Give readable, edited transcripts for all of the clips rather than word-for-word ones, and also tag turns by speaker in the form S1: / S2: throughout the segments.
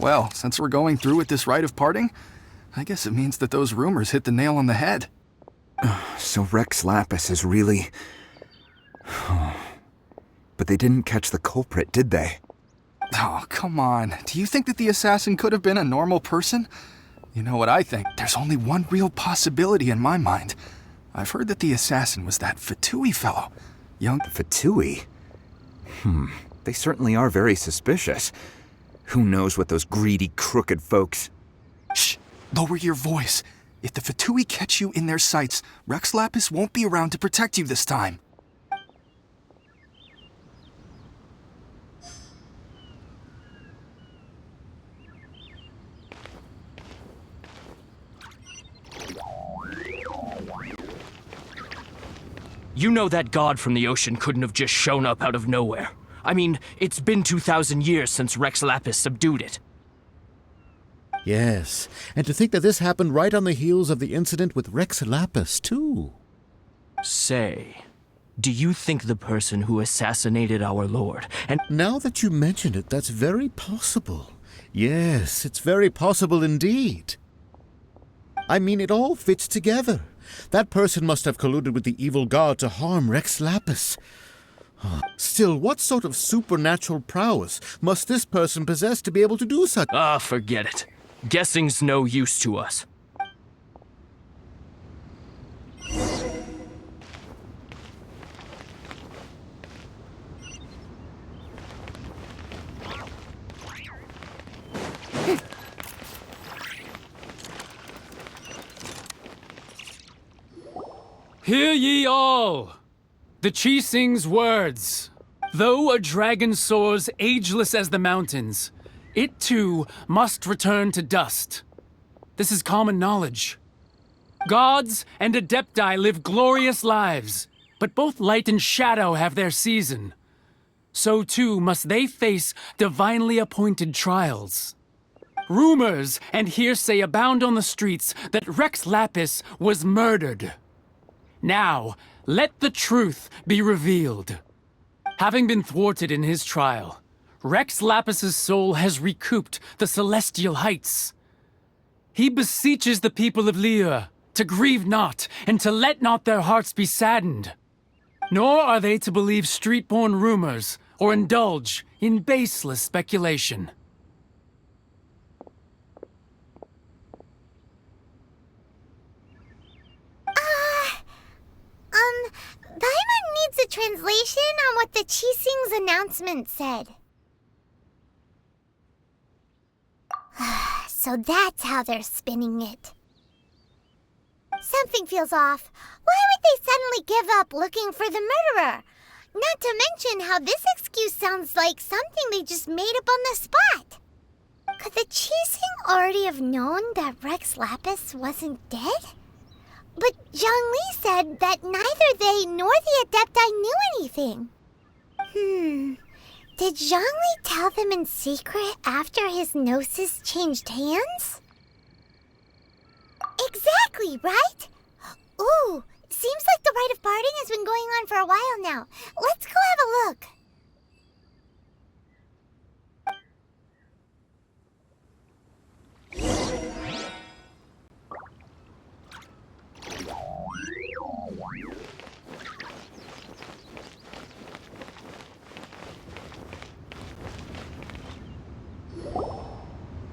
S1: Well, since we're going through with this rite of parting, I guess it means that those rumors hit the nail on the head.
S2: So Rex Lapis is really... But they didn't catch the culprit, did they?
S1: Oh, come on. Do you think that the assassin could have been a normal person? You know what I think? There's only one real possibility in my mind. I've heard that the assassin was that Fatui fellow. Young
S2: Fatui? They certainly are very suspicious. Who knows what those greedy, crooked folks...
S1: Shh! Lower your voice. If the Fatui catch you in their sights, Rex Lapis won't be around to protect you this time.
S3: You know that god from the ocean couldn't have just shown up out of nowhere. I mean, it's been 2,000 years since Rex Lapis subdued it.
S4: Yes, and to think that this happened right on the heels of the incident with Rex Lapis, too.
S3: Say, do you think the person who assassinated our lord and...
S4: Now that you mention it, that's very possible. Yes, it's very possible indeed. I mean, it all fits together. That person must have colluded with the evil god to harm Rex Lapis. Still, what sort of supernatural prowess must this person possess to be able to do such?
S3: Ah, forget it. Guessing's no use to us.
S5: Hear ye all! The Chi sings words. Though a dragon soars ageless as the mountains, it too must return to dust. This is common knowledge. Gods and Adepti live glorious lives, but both light and shadow have their season. So too must they face divinely appointed trials. Rumors and hearsay abound on the streets that Rex Lapis was murdered. Now, let the truth be revealed. Having been thwarted in his trial, Rex Lapis's soul has recouped the celestial heights. He beseeches the people of Liyue to grieve not and to let not their hearts be saddened. Nor are they to believe street-born rumors or indulge in baseless speculation.
S6: Paimon needs a translation on what the Qixing's announcement said. So that's how they're spinning it. Something feels off. Why would they suddenly give up looking for the murderer? Not to mention how this excuse sounds like something they just made up on the spot. Could the Qixing already have known that Rex Lapis wasn't dead? But Zhongli said that neither they nor the Adepti knew anything. Did Zhongli tell them in secret after his gnosis changed hands? Exactly, right? Ooh, seems like the rite of parting has been going on for a while now. Let's go have a look.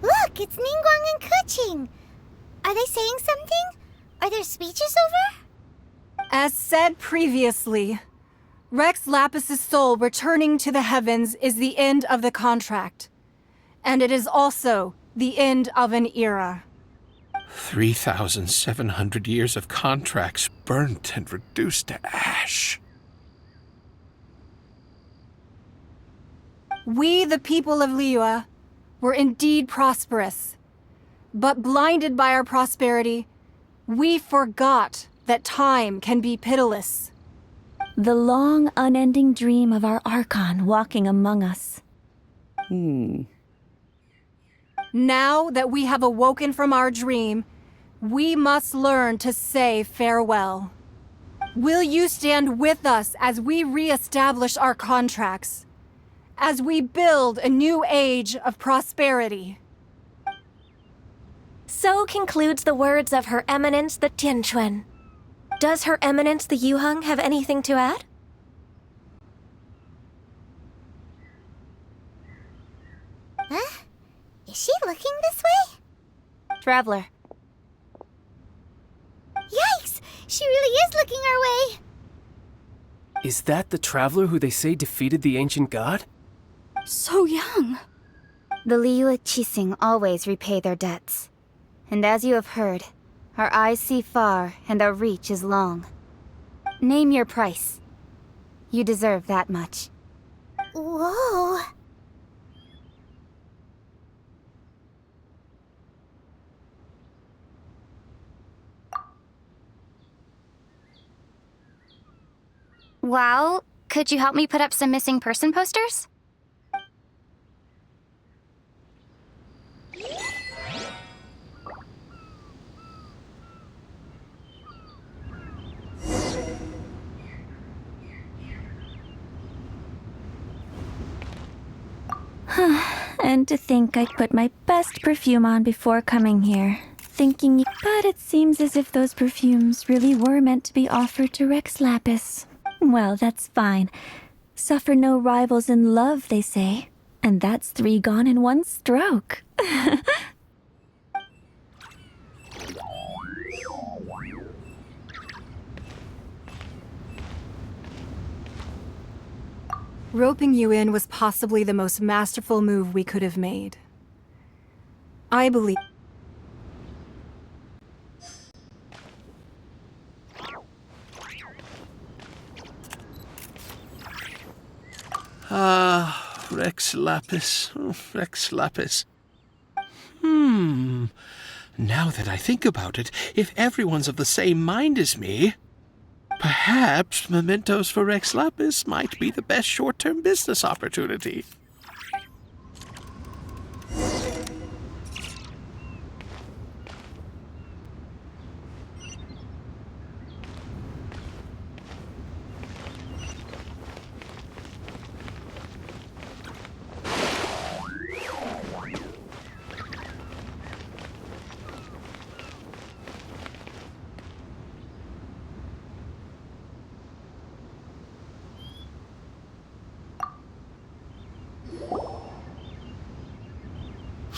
S6: Look, it's Ningguang and Keqing. Are they saying something? Are their speeches over?
S7: As said previously, Rex Lapis's soul returning to the heavens is the end of the contract. And it is also the end of an era.
S8: 3,700 years of contracts burnt and reduced to ash.
S7: We, the people of Liyue, were indeed prosperous. But blinded by our prosperity, we forgot that time can be pitiless.
S9: The long, unending dream of our Archon walking among us.
S7: Now that we have awoken from our dream, we must learn to say farewell. Will you stand with us as we re-establish our contracts? As we build a new age of prosperity?
S10: So concludes the words of Her Eminence the Tianquan. Does Her Eminence the Yuheng have anything to add?
S6: Huh? Is she looking this way?
S10: Traveler.
S6: Yikes! She really is looking our way!
S5: Is that the traveler who they say defeated the ancient god?
S9: So young.
S11: The Liyue Qixing always repay their debts. And as you have heard, our eyes see far and our reach is long. Name your price. You deserve that much.
S6: Whoa!
S12: Well, could you help me put up some missing person posters?
S9: And to think I'd put my best perfume on before coming here. But it seems as if those perfumes really were meant to be offered to Rex Lapis. Well, that's fine. Suffer no rivals in love, they say. And that's 3 gone in 1 stroke.
S7: Roping you in was possibly the most masterful move we could have made. I believe...
S8: Rex Lapis. Oh, Rex Lapis. Now that I think about it, if everyone's of the same mind as me, perhaps mementos for Rex Lapis might be the best short-term business opportunity.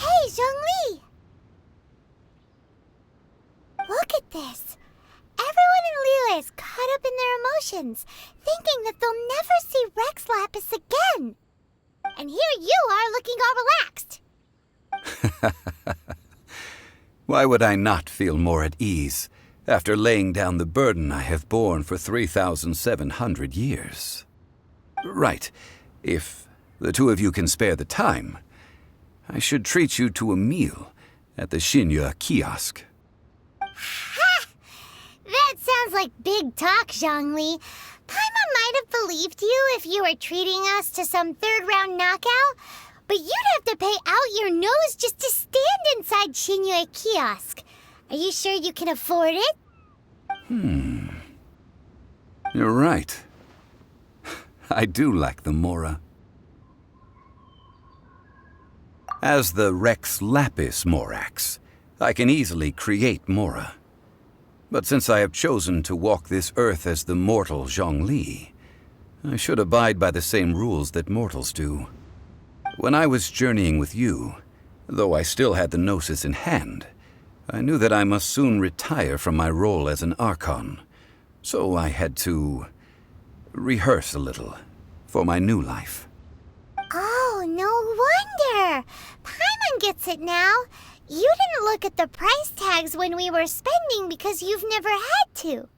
S6: Hey, Zhongli! Look at this. Everyone in Liyue is caught up in their emotions, thinking that they'll never see Rex Lapis again. And here you are looking all relaxed.
S2: Why would I not feel more at ease after laying down the burden I have borne for 3,700 years? Right. If the 2 of you can spare the time, I should treat you to a meal at the Xinyu kiosk.
S6: Ha! That sounds like big talk, Zhongli. Paimon might have believed you if you were treating us to some 3rd-round knockout, but you'd have to pay out your nose just to stand inside Xinyu kiosk. Are you sure you can afford it?
S2: You're right. I do lack the Mora. As the Rex Lapis Morax, I can easily create Mora. But since I have chosen to walk this earth as the mortal Zhongli, I should abide by the same rules that mortals do. When I was journeying with you, though I still had the Gnosis in hand, I knew that I must soon retire from my role as an Archon, so I had to rehearse a little for my new life.
S6: Oh, no wonder. Paimon gets it now. You didn't look at the price tags when we were spending because you've never had to.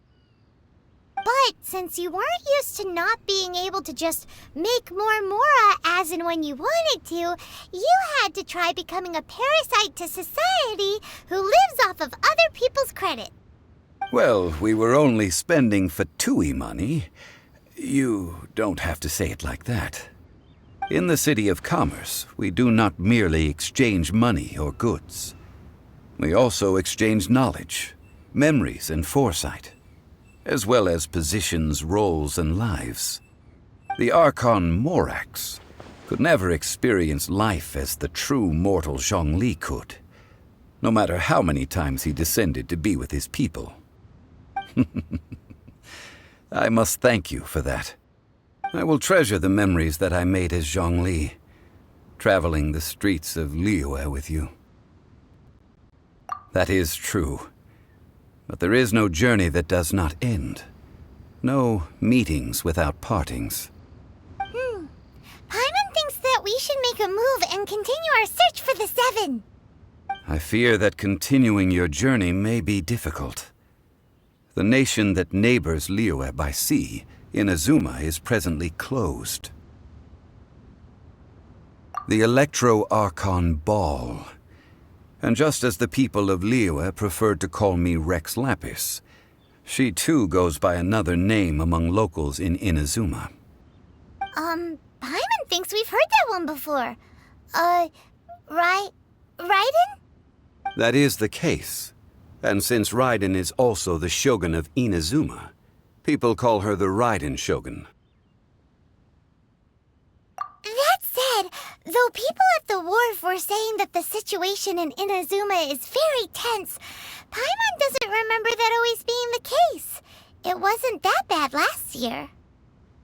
S6: But since you weren't used to not being able to just make more Mora as and when you wanted to, you had to try becoming a parasite to society who lives off of other people's credit.
S2: Well, we were only spending Fatui money. You don't have to say it like that. In the City of Commerce, we do not merely exchange money or goods. We also exchange knowledge, memories, and foresight, as well as positions, roles, and lives. The Archon Morax could never experience life as the true mortal Zhongli could, no matter how many times he descended to be with his people. I must thank you for that. I will treasure the memories that I made as Zhongli, traveling the streets of Liyue with you. That is true. But there is no journey that does not end. No meetings without partings.
S6: Paimon thinks that we should make a move and continue our search for the Seven.
S2: I fear that continuing your journey may be difficult. The nation that neighbors Liyue by sea, Inazuma, is presently closed. The Electro-Archon Ball. And just as the people of Liyue preferred to call me Rex Lapis, she too goes by another name among locals in Inazuma.
S6: Paimon thinks we've heard that one before. Raiden?
S2: That is the case. And since Raiden is also the Shogun of Inazuma, people call her the Raiden Shogun.
S6: That said, though people at the wharf were saying that the situation in Inazuma is very tense, Paimon doesn't remember that always being the case. It wasn't that bad last year.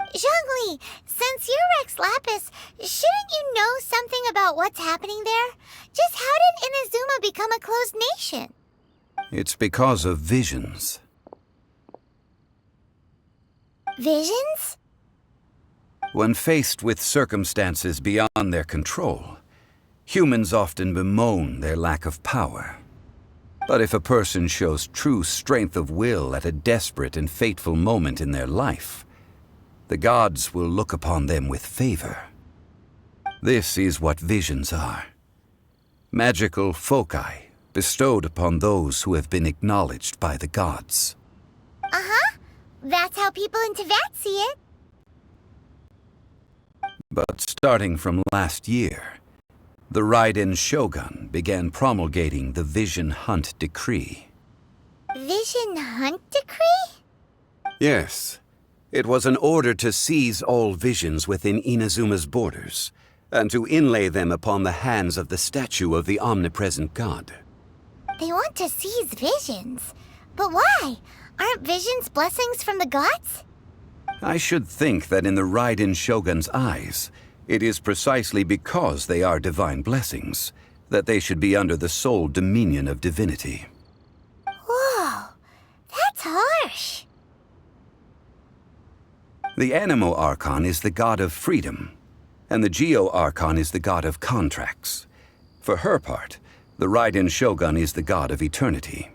S6: Zhongli, since you're Rex Lapis, shouldn't you know something about what's happening there? Just how did Inazuma become a closed nation?
S2: It's because of visions.
S6: Visions?
S2: When faced with circumstances beyond their control, humans often bemoan their lack of power. But if a person shows true strength of will at a desperate and fateful moment in their life, the gods will look upon them with favor. This is what visions are. Magical foci bestowed upon those who have been acknowledged by the gods.
S6: Uh-huh. That's how people in Teyvat see it.
S2: But starting from last year, the Raiden Shogun began promulgating the Vision Hunt Decree.
S6: Vision Hunt Decree?
S2: Yes. It was an order to seize all visions within Inazuma's borders, and to inlay them upon the hands of the statue of the omnipresent god.
S6: They want to seize visions. But why? Aren't visions blessings from the gods?
S2: I should think that in the Raiden Shogun's eyes, it is precisely because they are divine blessings that they should be under the sole dominion of divinity.
S6: Whoa, that's harsh.
S2: The Animo Archon is the god of freedom, and the Geo Archon is the god of contracts. For her part, the Raiden Shogun is the god of eternity.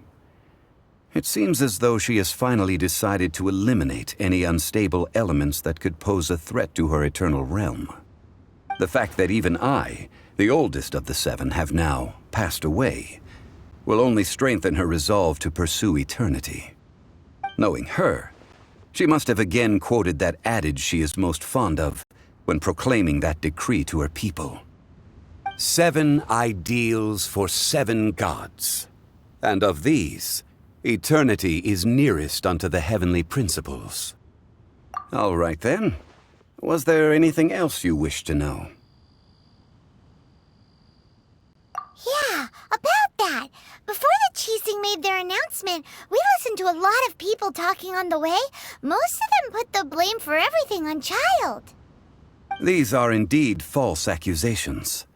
S2: It seems as though she has finally decided to eliminate any unstable elements that could pose a threat to her eternal realm. The fact that even I, the oldest of the seven, have now passed away, will only strengthen her resolve to pursue eternity. Knowing her, she must have again quoted that adage she is most fond of when proclaiming that decree to her people. 7 ideals for 7 gods, and of these, eternity is nearest unto the heavenly principles. All right then. Was there anything else you wished to know?
S6: Yeah, about that. Before the Qixing made their announcement, we listened to a lot of people talking on the way. Most of them put the blame for everything on Child.
S2: These are indeed false accusations.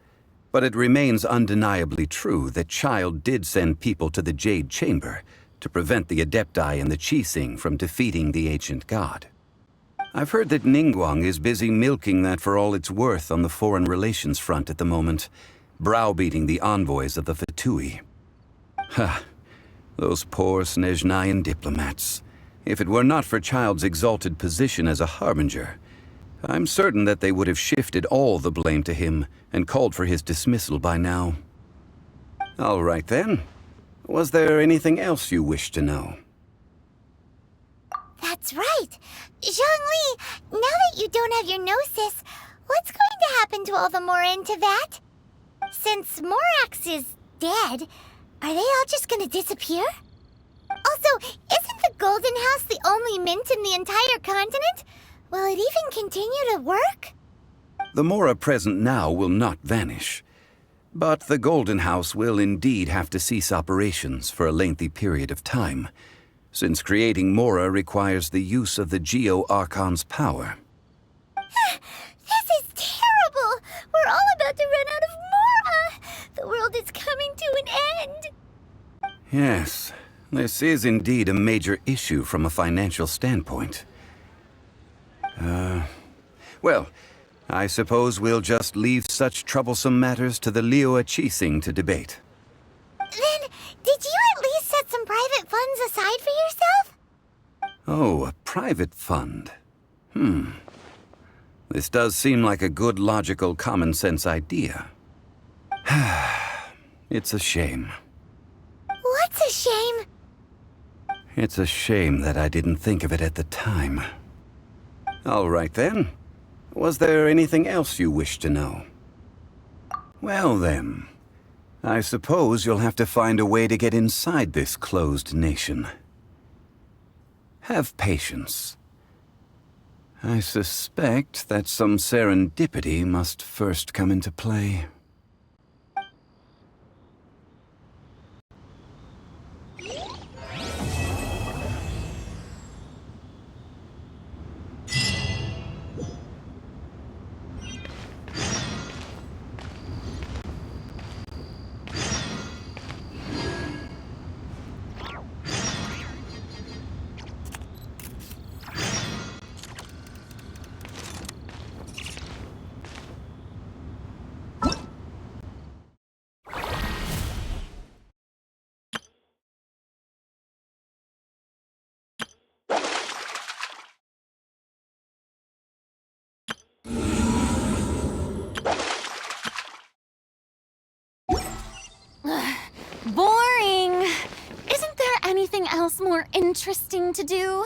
S2: But it remains undeniably true that Child did send people to the Jade Chamber to prevent the Adepti and the Qixing from defeating the ancient god. I've heard that Ningguang is busy milking that for all it's worth on the foreign relations front at the moment, browbeating the envoys of the Fatui. Ha! Those poor Snezhnayan diplomats. If it were not for Child's exalted position as a harbinger, I'm certain that they would have shifted all the blame to him and called for his dismissal by now. All right then. Was there anything else you wished to know?
S6: That's right. Zhongli, now that you don't have your gnosis, what's going to happen to all the Mora in Teyvat? Since Morax is dead, are they all just gonna disappear? Also, isn't the Golden House the only mint in the entire continent? Will it even continue to work?
S2: The Mora present now will not vanish. But the Golden House will indeed have to cease operations for a lengthy period of time, since creating Mora requires the use of the Geo-Archon's power.
S6: This is terrible! We're all about to run out of Mora! The world is coming to an end!
S2: Yes, this is indeed a major issue from a financial standpoint. Well, I suppose we'll just leave such troublesome matters to the Liyue Qixing to debate.
S6: Then, did you at least set some private funds aside for yourself?
S2: Oh, a private fund. This does seem like a good, logical, common-sense idea. It's a shame.
S6: What's a shame?
S2: It's a shame that I didn't think of it at the time. All right then. Was there anything else you wished to know? Well then, I suppose you'll have to find a way to get inside this closed nation. Have patience. I suspect that some serendipity must first come into play.
S13: Boring! Isn't there anything else more interesting to do?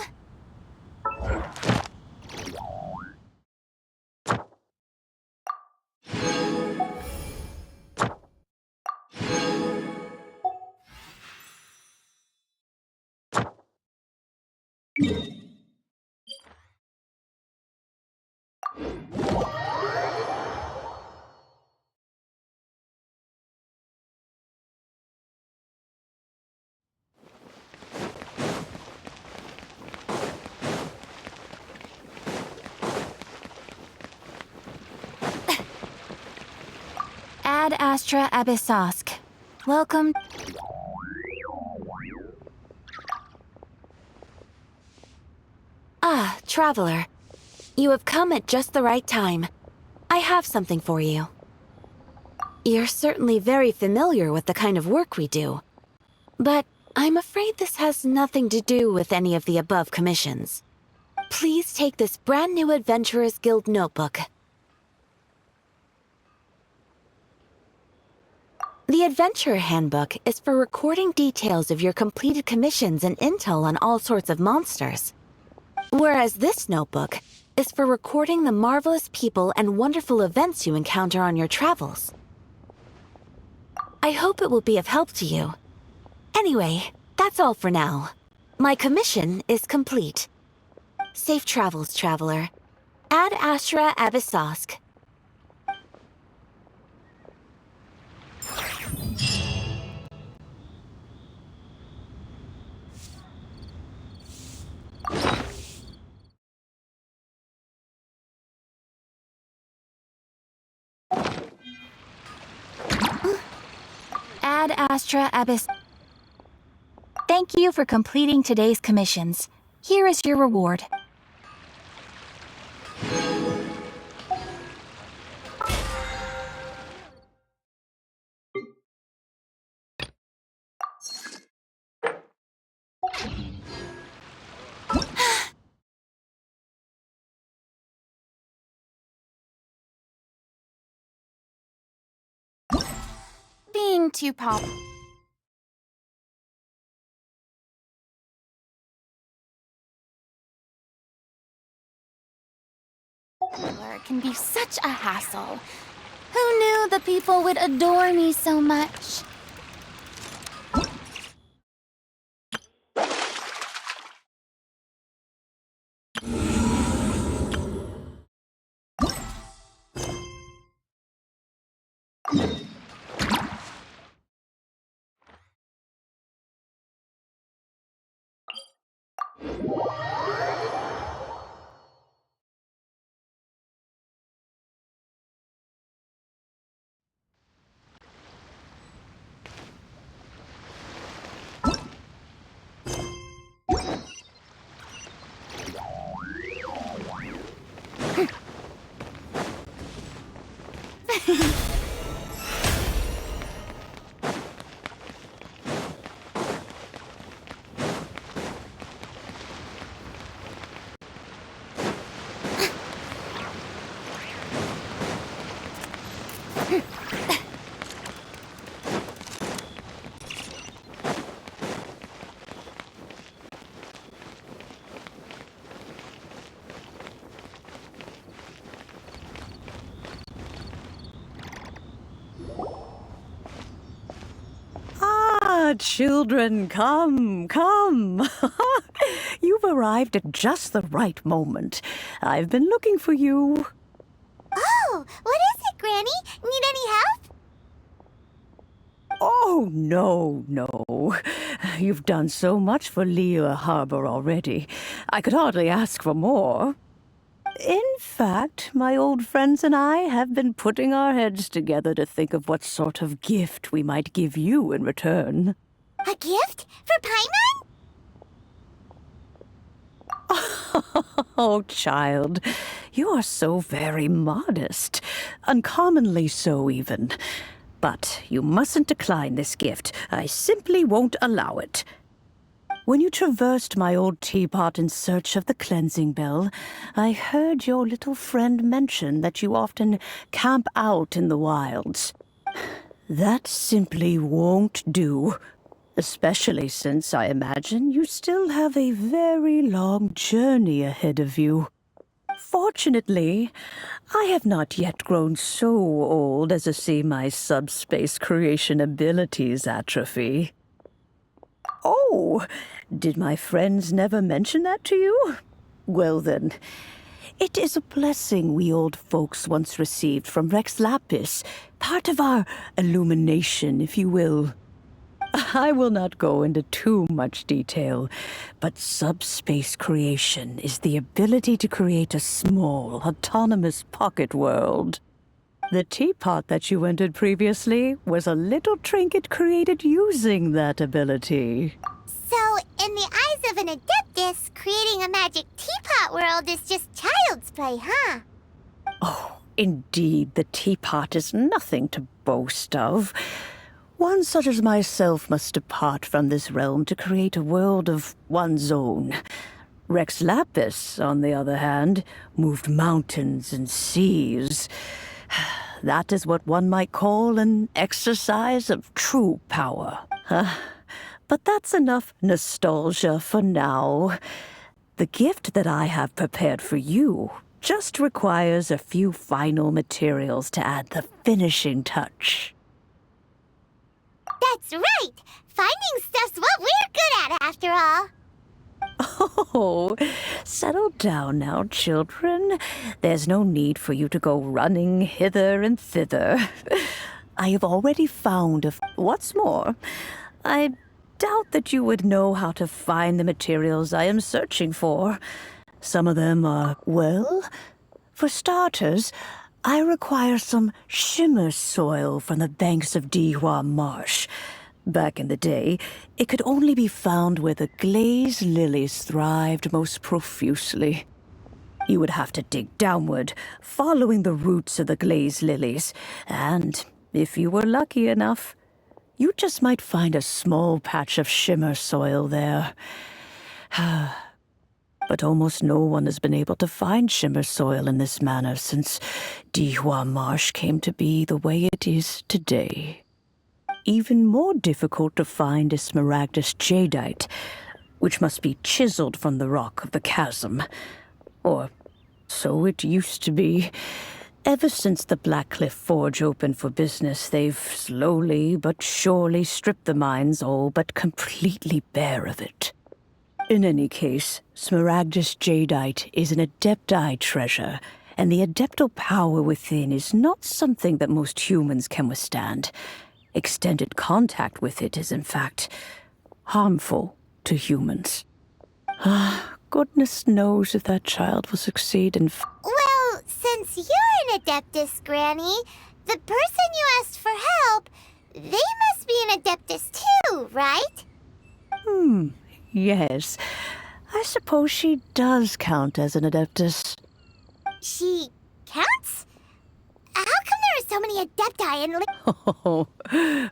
S13: Ad Astra Abyssosk. Welcome. Ah, traveler. You have come at just the right time. I have something for you. You're certainly very familiar with the kind of work we do. But I'm afraid this has nothing to do with any of the above commissions. Please take this brand new Adventurers Guild notebook. The Adventurer Handbook is for recording details of your completed commissions and intel on all sorts of monsters. Whereas this notebook is for recording the marvelous people and wonderful events you encounter on your travels. I hope it will be of help to you. Anyway, that's all for now. My commission is complete. Safe travels, traveler. Ad Astra Abyssosk. Ad Astra Abyss. Thank you for completing today's commissions. Here is your reward.
S12: being too pop. Can be such a hassle. Who knew the people would adore me so much?
S14: Children, come, come. You've arrived at just the right moment. I've been looking for you.
S6: Oh, what is it, Granny? Need any help?
S14: Oh, no. You've done so much for Liyue Harbor already. I could hardly ask for more. In fact, my old friends and I have been putting our heads together to think of what sort of gift we might give you in return.
S6: A gift? For Paimon?
S14: Oh, child, you are so very modest. Uncommonly so, even. But you mustn't decline this gift. I simply won't allow it. When you traversed my old teapot in search of the cleansing bell, I heard your little friend mention that you often camp out in the wilds. That simply won't do, especially since I imagine you still have a very long journey ahead of you. Fortunately, I have not yet grown so old as to see my subspace creation abilities atrophy. Oh, did my friends never mention that to you? Well then, it is a blessing we old folks once received from Rex Lapis, part of our illumination, if you will. I will not go into too much detail, but subspace creation is the ability to create a small, autonomous pocket world. The teapot that you entered previously was a little trinket created using that ability.
S6: So, in the eyes of an adeptus, creating a magic teapot world is just child's play, huh?
S14: Oh, indeed, the teapot is nothing to boast of. One such as myself must depart from this realm to create a world of one's own. Rex Lapis, on the other hand, moved mountains and seas. That is what one might call an exercise of true power. But that's enough nostalgia for now. The gift that I have prepared for you just requires a few final materials to add the finishing touch.
S6: That's right! Finding stuff's what we're good at, after all.
S14: Oh, settle down now, children. There's no need for you to go running hither and thither. I have already found what's more, I doubt that you would know how to find the materials I am searching for. Some of them are, well, for starters, I require some shimmer soil from the banks of Dihua Marsh. Back in the day, it could only be found where the glazed lilies thrived most profusely. You would have to dig downward, following the roots of the glazed lilies, and, if you were lucky enough, you just might find a small patch of shimmer soil there. But almost no one has been able to find shimmer soil in this manner since Dihua Marsh came to be the way it is today. Even more difficult to find is Smaragdus jadeite, which must be chiseled from the rock of the chasm. Or so it used to be. Ever since the Blackcliff Forge opened for business, they've slowly but surely stripped the mines all but completely bare of it. In any case, Smaragdus jadeite is an Adepti treasure, and the Adeptal power within is not something that most humans can withstand. Extended contact with it is, in fact, harmful to humans. Goodness knows if that child will succeed in...
S6: Well, since you're an Adeptus, Granny, the person you asked for help, they must be an Adeptus too, right?
S14: Yes. I suppose she does count as an Adeptus.
S6: She counts? How come there are so many Adepti in...
S14: Oh,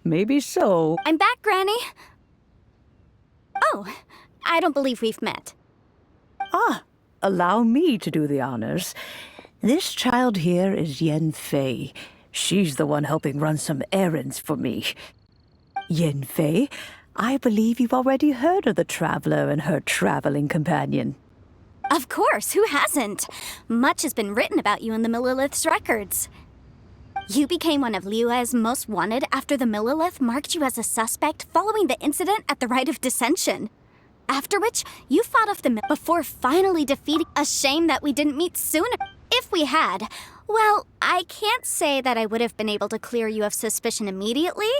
S14: maybe so.
S12: I'm back, Granny. Oh, I don't believe we've met.
S14: Allow me to do the honors. This child here is Yen Fei. She's the one helping run some errands for me. Yen Fei, I believe you've already heard of the Traveler and her traveling companion.
S12: Of course, who hasn't? Much has been written about you in the Millilith's records. You became one of Liyue's most wanted after the Millilith marked you as a suspect following the incident at the Rite of Dissension. After which, you fought off the before finally defeating... A shame that we didn't meet sooner. If we had, well, I can't say that I would have been able to clear you of suspicion immediately,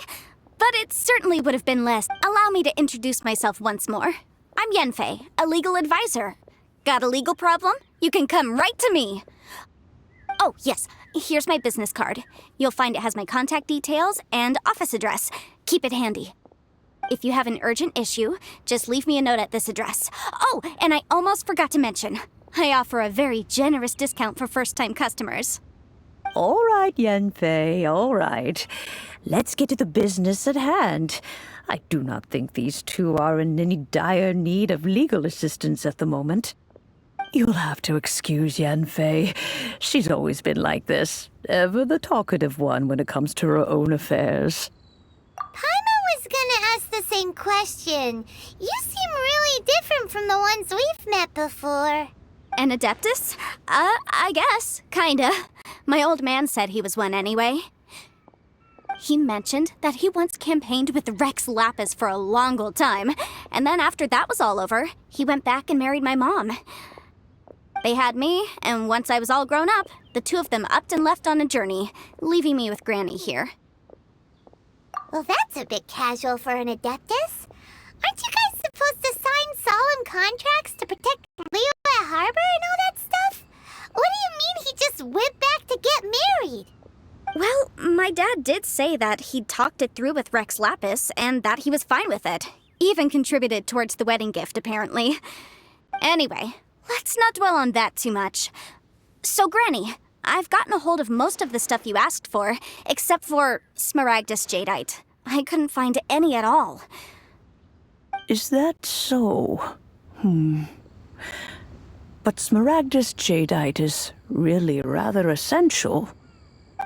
S12: but it certainly would have been less. Allow me to introduce myself once more. I'm Yenfei, a legal advisor. Got a legal problem? You can come right to me. Oh, yes, here's my business card. You'll find it has my contact details and office address. Keep it handy. If you have an urgent issue, just leave me a note at this address. Oh, and I almost forgot to mention, I offer a very generous discount for first-time customers.
S14: All right, Yenfei, all right. Let's get to the business at hand. I do not think these two are in any dire need of legal assistance at the moment. You'll have to excuse Yenfei. She's always been like this, ever the talkative one when it comes to her own affairs.
S6: Paimon was gonna ask the same question. You seem really different from the ones we've met before.
S12: An Adeptus? I guess. Kinda. My old man said he was one anyway. He mentioned that he once campaigned with Rex Lapis for a long old time, and then after that was all over, he went back and married my mom. They had me, and once I was all grown up, the two of them upped and left on a journey, leaving me with Granny here.
S6: Well, that's a bit casual for an Adeptus. Aren't you guys supposed to sign solemn contracts to protect Liyue Harbor and all that stuff? What do you mean he just went back to get married?
S12: Well, my dad did say that he'd talked it through with Rex Lapis, and that he was fine with it. Even contributed towards the wedding gift, apparently. Anyway, let's not dwell on that too much. So, Granny, I've gotten a hold of most of the stuff you asked for, except for Smaragdus jadeite. I couldn't find any at all.
S14: Is that so? But Smaragdus jadeite is really rather essential.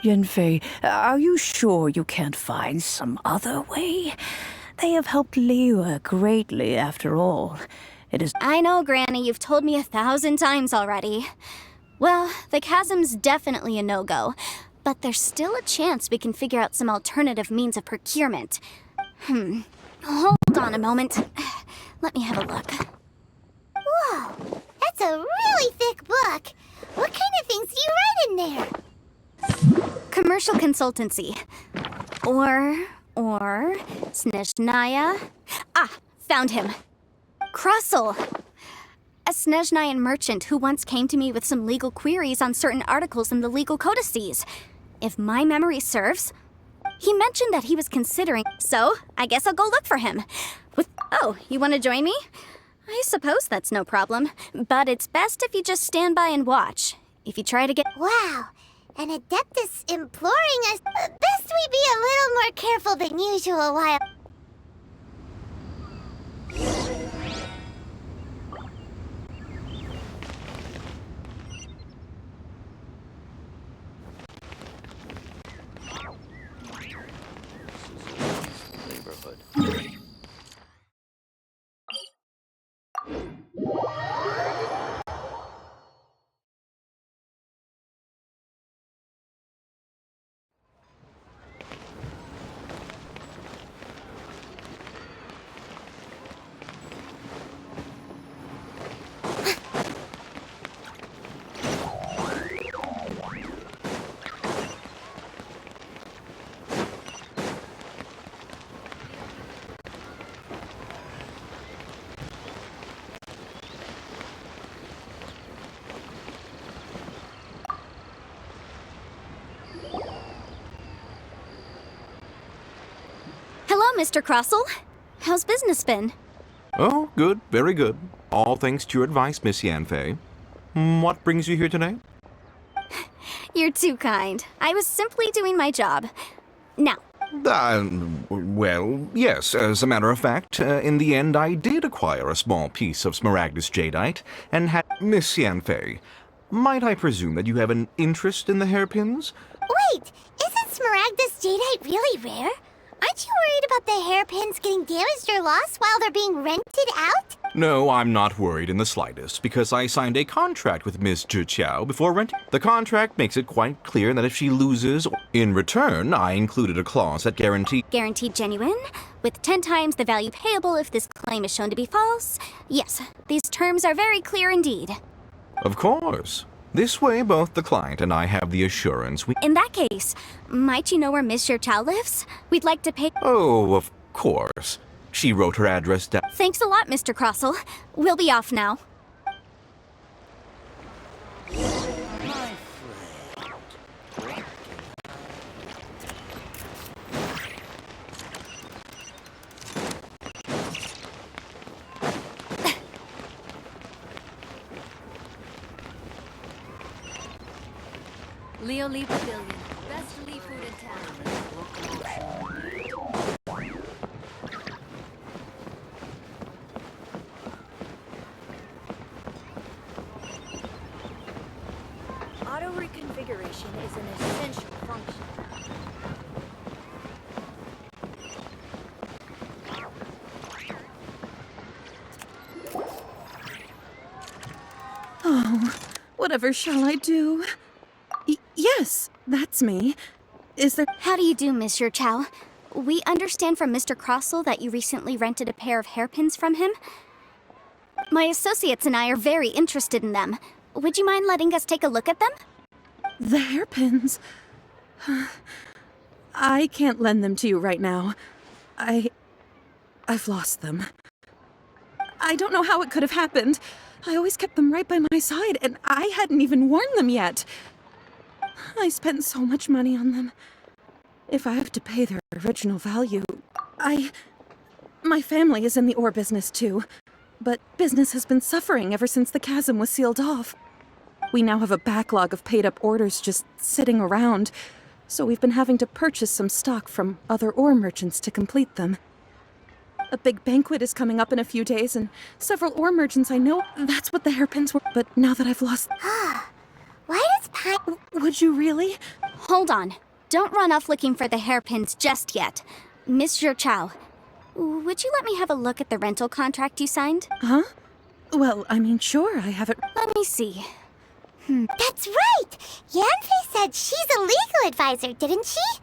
S14: Yenfei, are you sure you can't find some other way? They have helped Liyue greatly, after all. It is...
S12: I know, Granny, you've told me 1,000 times already. Well, the chasm's definitely a no-go, but there's still a chance we can figure out some alternative means of procurement. Hold on a moment. Let me have a look.
S6: Whoa, that's a really thick book. What kind of things do you write in there?
S12: Commercial consultancy. Or Snezhnaya. Found him. Krusel. A Snezhnayan merchant who once came to me with some legal queries on certain articles in the legal codices. If my memory serves, he mentioned that he was considering, so I guess I'll go look for him. Oh, you want to join me? I suppose that's no problem, but it's best if you just stand by and watch. If you try to get...
S6: Wow, an Adeptus imploring us. Best we be a little more careful than usual while...
S12: Hello, Mr. Crossell. How's business been?
S15: Oh, good, very good. All thanks to your advice, Miss Yanfei. What brings you here today?
S12: You're too kind. I was simply doing my job. Now,
S15: Well, yes, as a matter of fact, in the end I did acquire a small piece of Smaragdus jadeite, and had... Miss Yanfei, might I presume that you have an interest in the hairpins?
S6: Wait, isn't Smaragdus jadeite really rare? Aren't you worried about the hairpins getting damaged or lost while they're being rented out?
S15: No, I'm not worried in the slightest, because I signed a contract with Miss Zhi Qiao before renting. The contract makes it quite clear that if she loses... In return, I included a clause that
S12: guaranteed genuine, with 10 times the value payable if this claim is shown to be false. Yes, these terms are very clear indeed.
S15: Of course. This way, both the client and I have the assurance we...
S12: In that case, might you know where Miss Zhi Qiao lives? We'd like to pay...
S15: Oh, of course. She wrote her address down.
S12: Thanks a lot, Mr. Crossell. We'll be off now.
S16: Leo Lee Pavilion. Best Lee food in town. Auto reconfiguration is an essential function.
S17: Oh, whatever shall I do? Yes, that's me. Is there...
S12: How do you do, Miss Zhi Qiao? We understand from Mr. Crossell that you recently rented a pair of hairpins from him. My associates and I are very interested in them. Would you mind letting us take a look at them?
S17: The hairpins? I can't lend them to you right now. I've lost them. I don't know how it could have happened. I always kept them right by my side, and I hadn't even worn them yet. I spent so much money on them. If I have to pay their original value, My family is in the ore business too, but business has been suffering ever since the chasm was sealed off. We now have a backlog of paid-up orders just sitting around, so we've been having to purchase some stock from other ore merchants to complete them. A big banquet is coming up in a few days, and several ore merchants I know, that's what the hairpins were. But now that I've lost...
S6: Why does Pi...
S17: Would you really?
S12: Hold on. Don't run off looking for the hairpins just yet. Miss Zhi Qiao, would you let me have a look at the rental contract you signed?
S17: Huh? Well, I mean, sure, I have it...
S12: Let me see.
S6: That's right! Yanfei said she's a legal advisor, didn't she?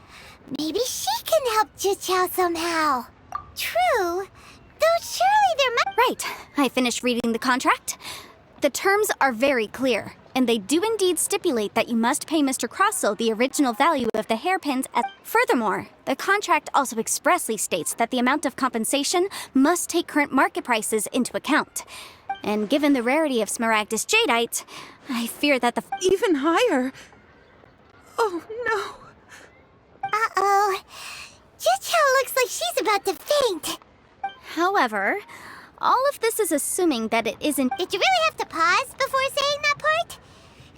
S6: Maybe she can help Zhi Qiao somehow. True. Though surely there might...
S12: Right. I finished reading the contract. The terms are very clear, and they do indeed stipulate that you must pay Mr. Crossell the original value of the hairpins at... Furthermore, the contract also expressly states that the amount of compensation must take current market prices into account. And given the rarity of Smaragdus jadeite, I fear that the...
S17: Even higher? Oh, no.
S6: Uh-oh. Zhi Qiao looks like she's about to faint.
S12: However, all of this is assuming that it isn't...
S6: Did you really have to pause before saying that part?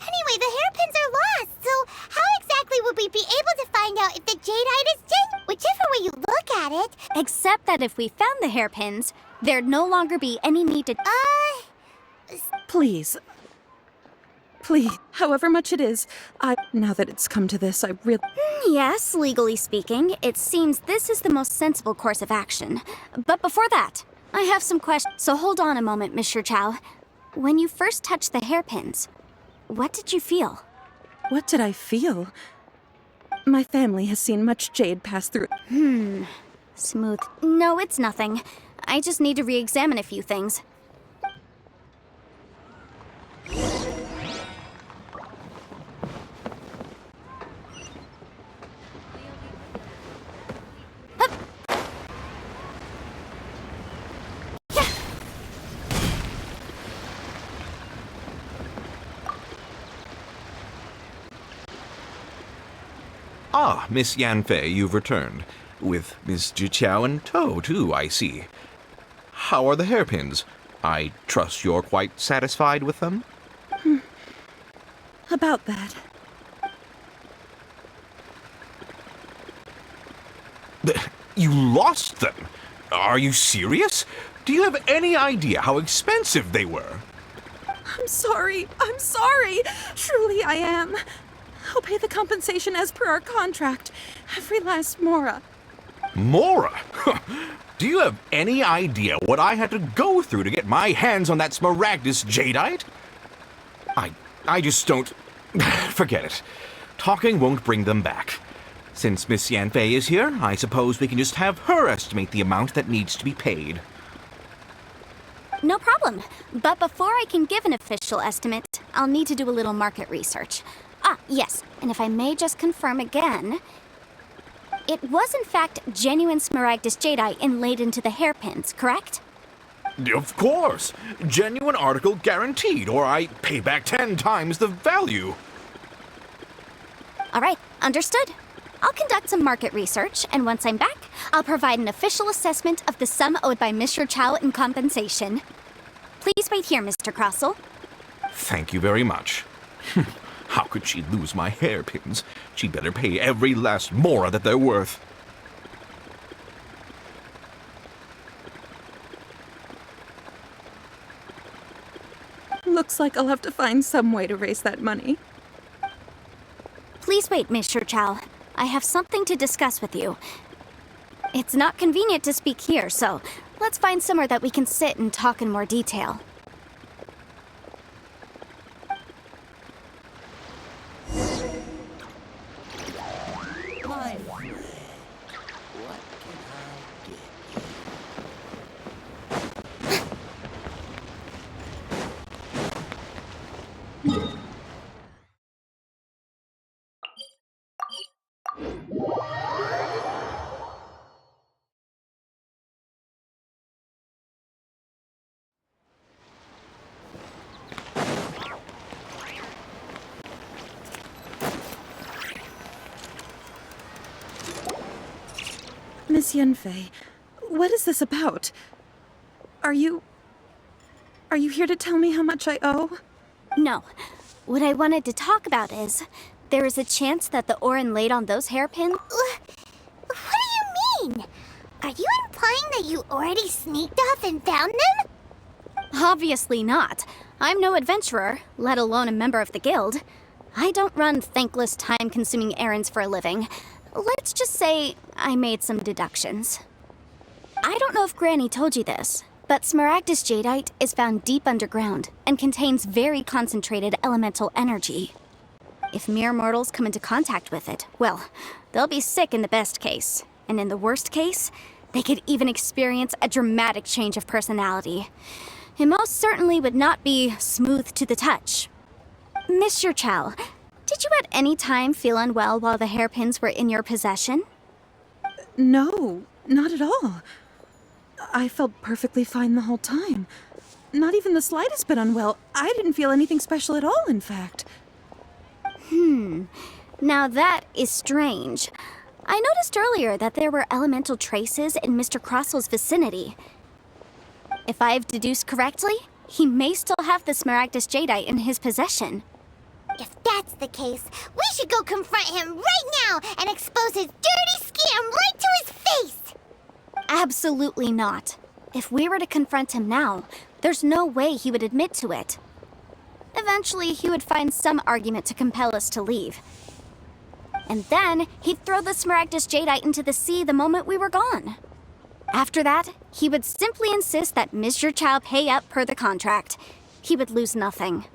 S6: Anyway, the hairpins are lost, so how exactly would we be able to find out if the jadeite is genuine? Whichever way you look at it...
S12: Except that if we found the hairpins, there'd no longer be any need to...
S17: Please. Please, however much it is, now that it's come to this, I really...
S12: Yes, legally speaking, it seems this is the most sensible course of action. But before that, I have some questions. So hold on a moment, Miss Zhi Qiao. When you first touched the hairpins, what did you feel?
S17: What did I feel? My family has seen much jade pass through...
S12: Smooth. No, it's nothing. I just need to re-examine a few things.
S15: Ah, Miss Yanfei, you've returned. With Mr. Chow in tow, too, I see. How are the hairpins? I trust you're quite satisfied with them?
S17: About that.
S15: You lost them? Are you serious? Do you have any idea how expensive they were?
S17: I'm sorry. I'm sorry. Truly, I am. I'll pay the compensation as per our contract. Every last Mora.
S15: Mora? Do you have any idea what I had to go through to get my hands on that Smaragdus jadeite? I just don't... Forget it. Talking won't bring them back. Since Miss Yanfei is here, I suppose we can just have her estimate the amount that needs to be paid.
S12: No problem. But before I can give an official estimate, I'll need to do a little market research. Ah, yes, and if I may just confirm again, it was in fact genuine Smaragdus jadeite inlaid into the hairpins, correct?
S15: Of course! Genuine article guaranteed, or I pay back 10 times the value.
S12: All right, understood. I'll conduct some market research, and once I'm back, I'll provide an official assessment of the sum owed by Mr. Chow in compensation. Please wait here, Mr. Crossell.
S15: Thank you very much. How could she lose my hairpins? She'd better pay every last Mora that they're worth.
S17: Looks like I'll have to find some way to raise that money.
S12: Please wait, Mr. Chow. I have something to discuss with you. It's not convenient to speak here, so let's find somewhere that we can sit and talk in more detail.
S18: My friend, what can I get
S17: Miss Yanfei, what is this about? Are you here to tell me how much I owe?
S12: No. What I wanted to talk about is, there is a chance that the ore inlaid on those hairpins...
S6: What do you mean? Are you implying that you already sneaked off and found them?
S12: Obviously not. I'm no adventurer, let alone a member of the guild. I don't run thankless, time-consuming errands for a living. Let's just say I made some deductions. I don't know if Granny told you this, but Smaragdus jadeite is found deep underground and contains very concentrated elemental energy. If mere mortals come into contact with it, well, they'll be sick in the best case. And in the worst case, they could even experience a dramatic change of personality. It most certainly would not be smooth to the touch. Mr. Chow, did you at any time feel unwell while the hairpins were in your possession?
S17: No, not at all. I felt perfectly fine the whole time. Not even the slightest bit unwell. I didn't feel anything special at all, in fact.
S12: Now that is strange. I noticed earlier that there were elemental traces in Mr. Crossell's vicinity. If I've deduced correctly, he may still have the Smaragdus jadeite in his possession.
S6: If that's the case, we should go confront him right now and expose his dirty scam right to his face!
S12: Absolutely not. If we were to confront him now, there's no way he would admit to it. Eventually, he would find some argument to compel us to leave. And then, he'd throw the Smaragdus jadeite into the sea the moment we were gone. After that, he would simply insist that Mr. Chow pay up per the contract. He would lose nothing.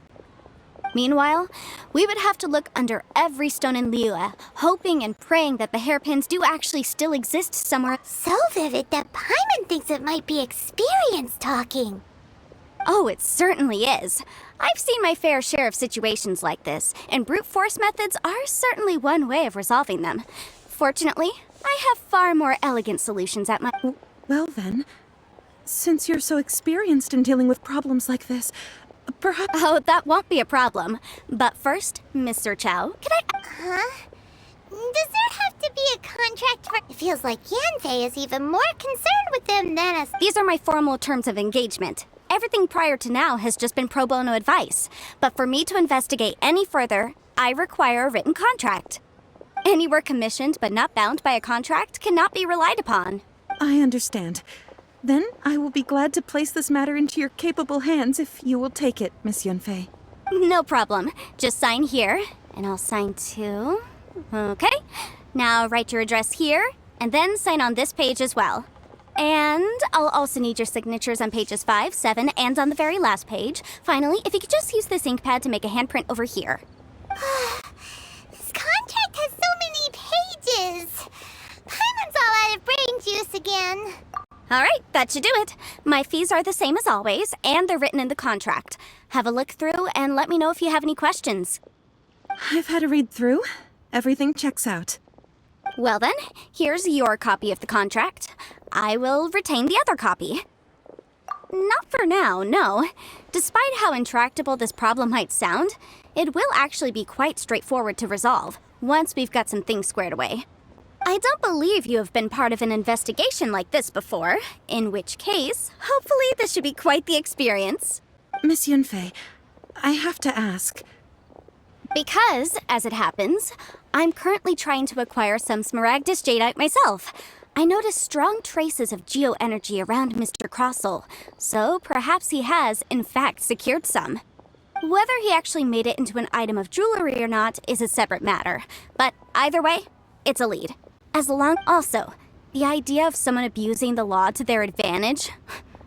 S12: Meanwhile, we would have to look under every stone in Liyue, hoping and praying that the hairpins do actually still exist somewhere.
S6: So vivid that Paimon thinks it might be experience talking.
S12: Oh, it certainly is. I've seen my fair share of situations like this, and brute force methods are certainly one way of resolving them. Fortunately, I have far more elegant solutions at my...
S17: Well then, since you're so experienced in dealing with problems like this, perhaps...
S12: Oh, that won't be a problem. But first, Mr. Chow, can I...
S6: Huh? Does there have to be a contract for... It feels like Yanfei is even more concerned with them than us.
S12: These are my formal terms of engagement. Everything prior to now has just been pro bono advice. But for me to investigate any further, I require a written contract. Any work commissioned but not bound by a contract cannot be relied upon.
S17: I understand. Then I will be glad to place this matter into your capable hands if you will take it, Miss Yunfei.
S12: No problem. Just sign here, and I'll sign too. Okay. Now write your address here, and then sign on this page as well. And I'll also need your signatures on pages 5, 7, and on the very last page. Finally, if you could just use this ink pad to make a handprint over here.
S6: This contract has so many pages. Paimon's all out of brain juice again.
S12: All right, that should do it. My fees are the same as always, and they're written in the contract. Have a look through and let me know if you have any questions.
S17: I've had a read through. Everything checks out.
S12: Well then, here's your copy of the contract. I will retain the other copy. Not for now, no. Despite how intractable this problem might sound, it will actually be quite straightforward to resolve, once we've got some things squared away. I don't believe you have been part of an investigation like this before, in which case, hopefully this should be quite the experience.
S17: Miss Yunfei, I have to ask.
S12: Because, as it happens, I'm currently trying to acquire some Smaragdus Jadeite myself. I noticed strong traces of geoenergy around Mr. Crossel, so perhaps he has, in fact, secured some. Whether he actually made it into an item of jewelry or not is a separate matter, but either way, it's a lead. Also, the idea of someone abusing the law to their advantage,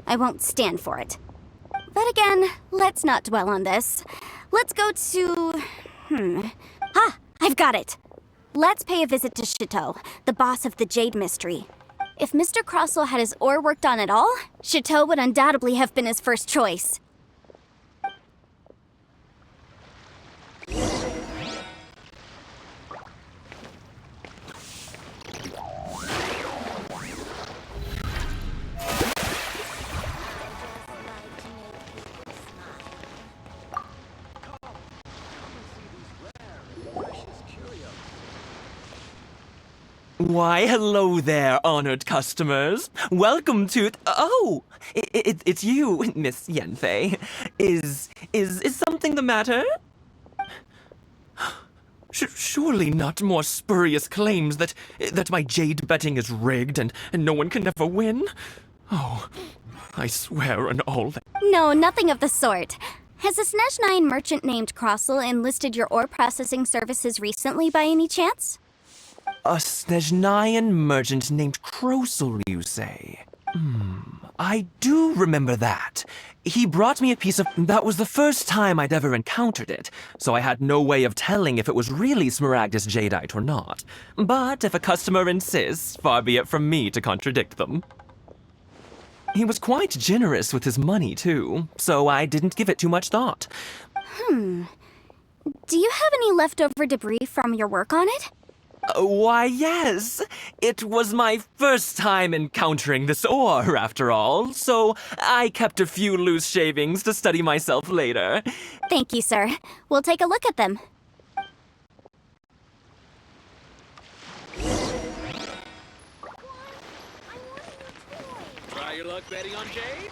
S12: I won't stand for it. But again, let's not dwell on this. Let's go to... I've got it! Let's pay a visit to Chateau, the boss of the Jade Mystery. If Mr. Crossel had his ore worked on at all, Chateau would undoubtedly have been his first choice.
S3: Why, hello there, honored customers. Welcome to... it's you, Miss Yanfei. Is something the matter? Surely not more spurious claims that my jade betting is rigged and no one can ever win? Oh, I swear on all that...
S12: No, nothing of the sort. Has a Snezhnine merchant named Crossel enlisted your ore processing services recently by any chance?
S3: A Snezhnine merchant named Crossel, you say? I do remember that. He brought me a piece of... That was the first time I'd ever encountered it, so I had no way of telling if it was really Smaragdus Jadeite or not. But if a customer insists, far be it from me to contradict them. He was quite generous with his money, too, so I didn't give it too much thought.
S12: Do you have any leftover debris from your work on it?
S3: Why, yes. It was my first time encountering this ore, after all, so I kept a few loose shavings to study myself later.
S12: Thank you, sir. We'll take a look at them.
S5: Try your luck betting on Jade?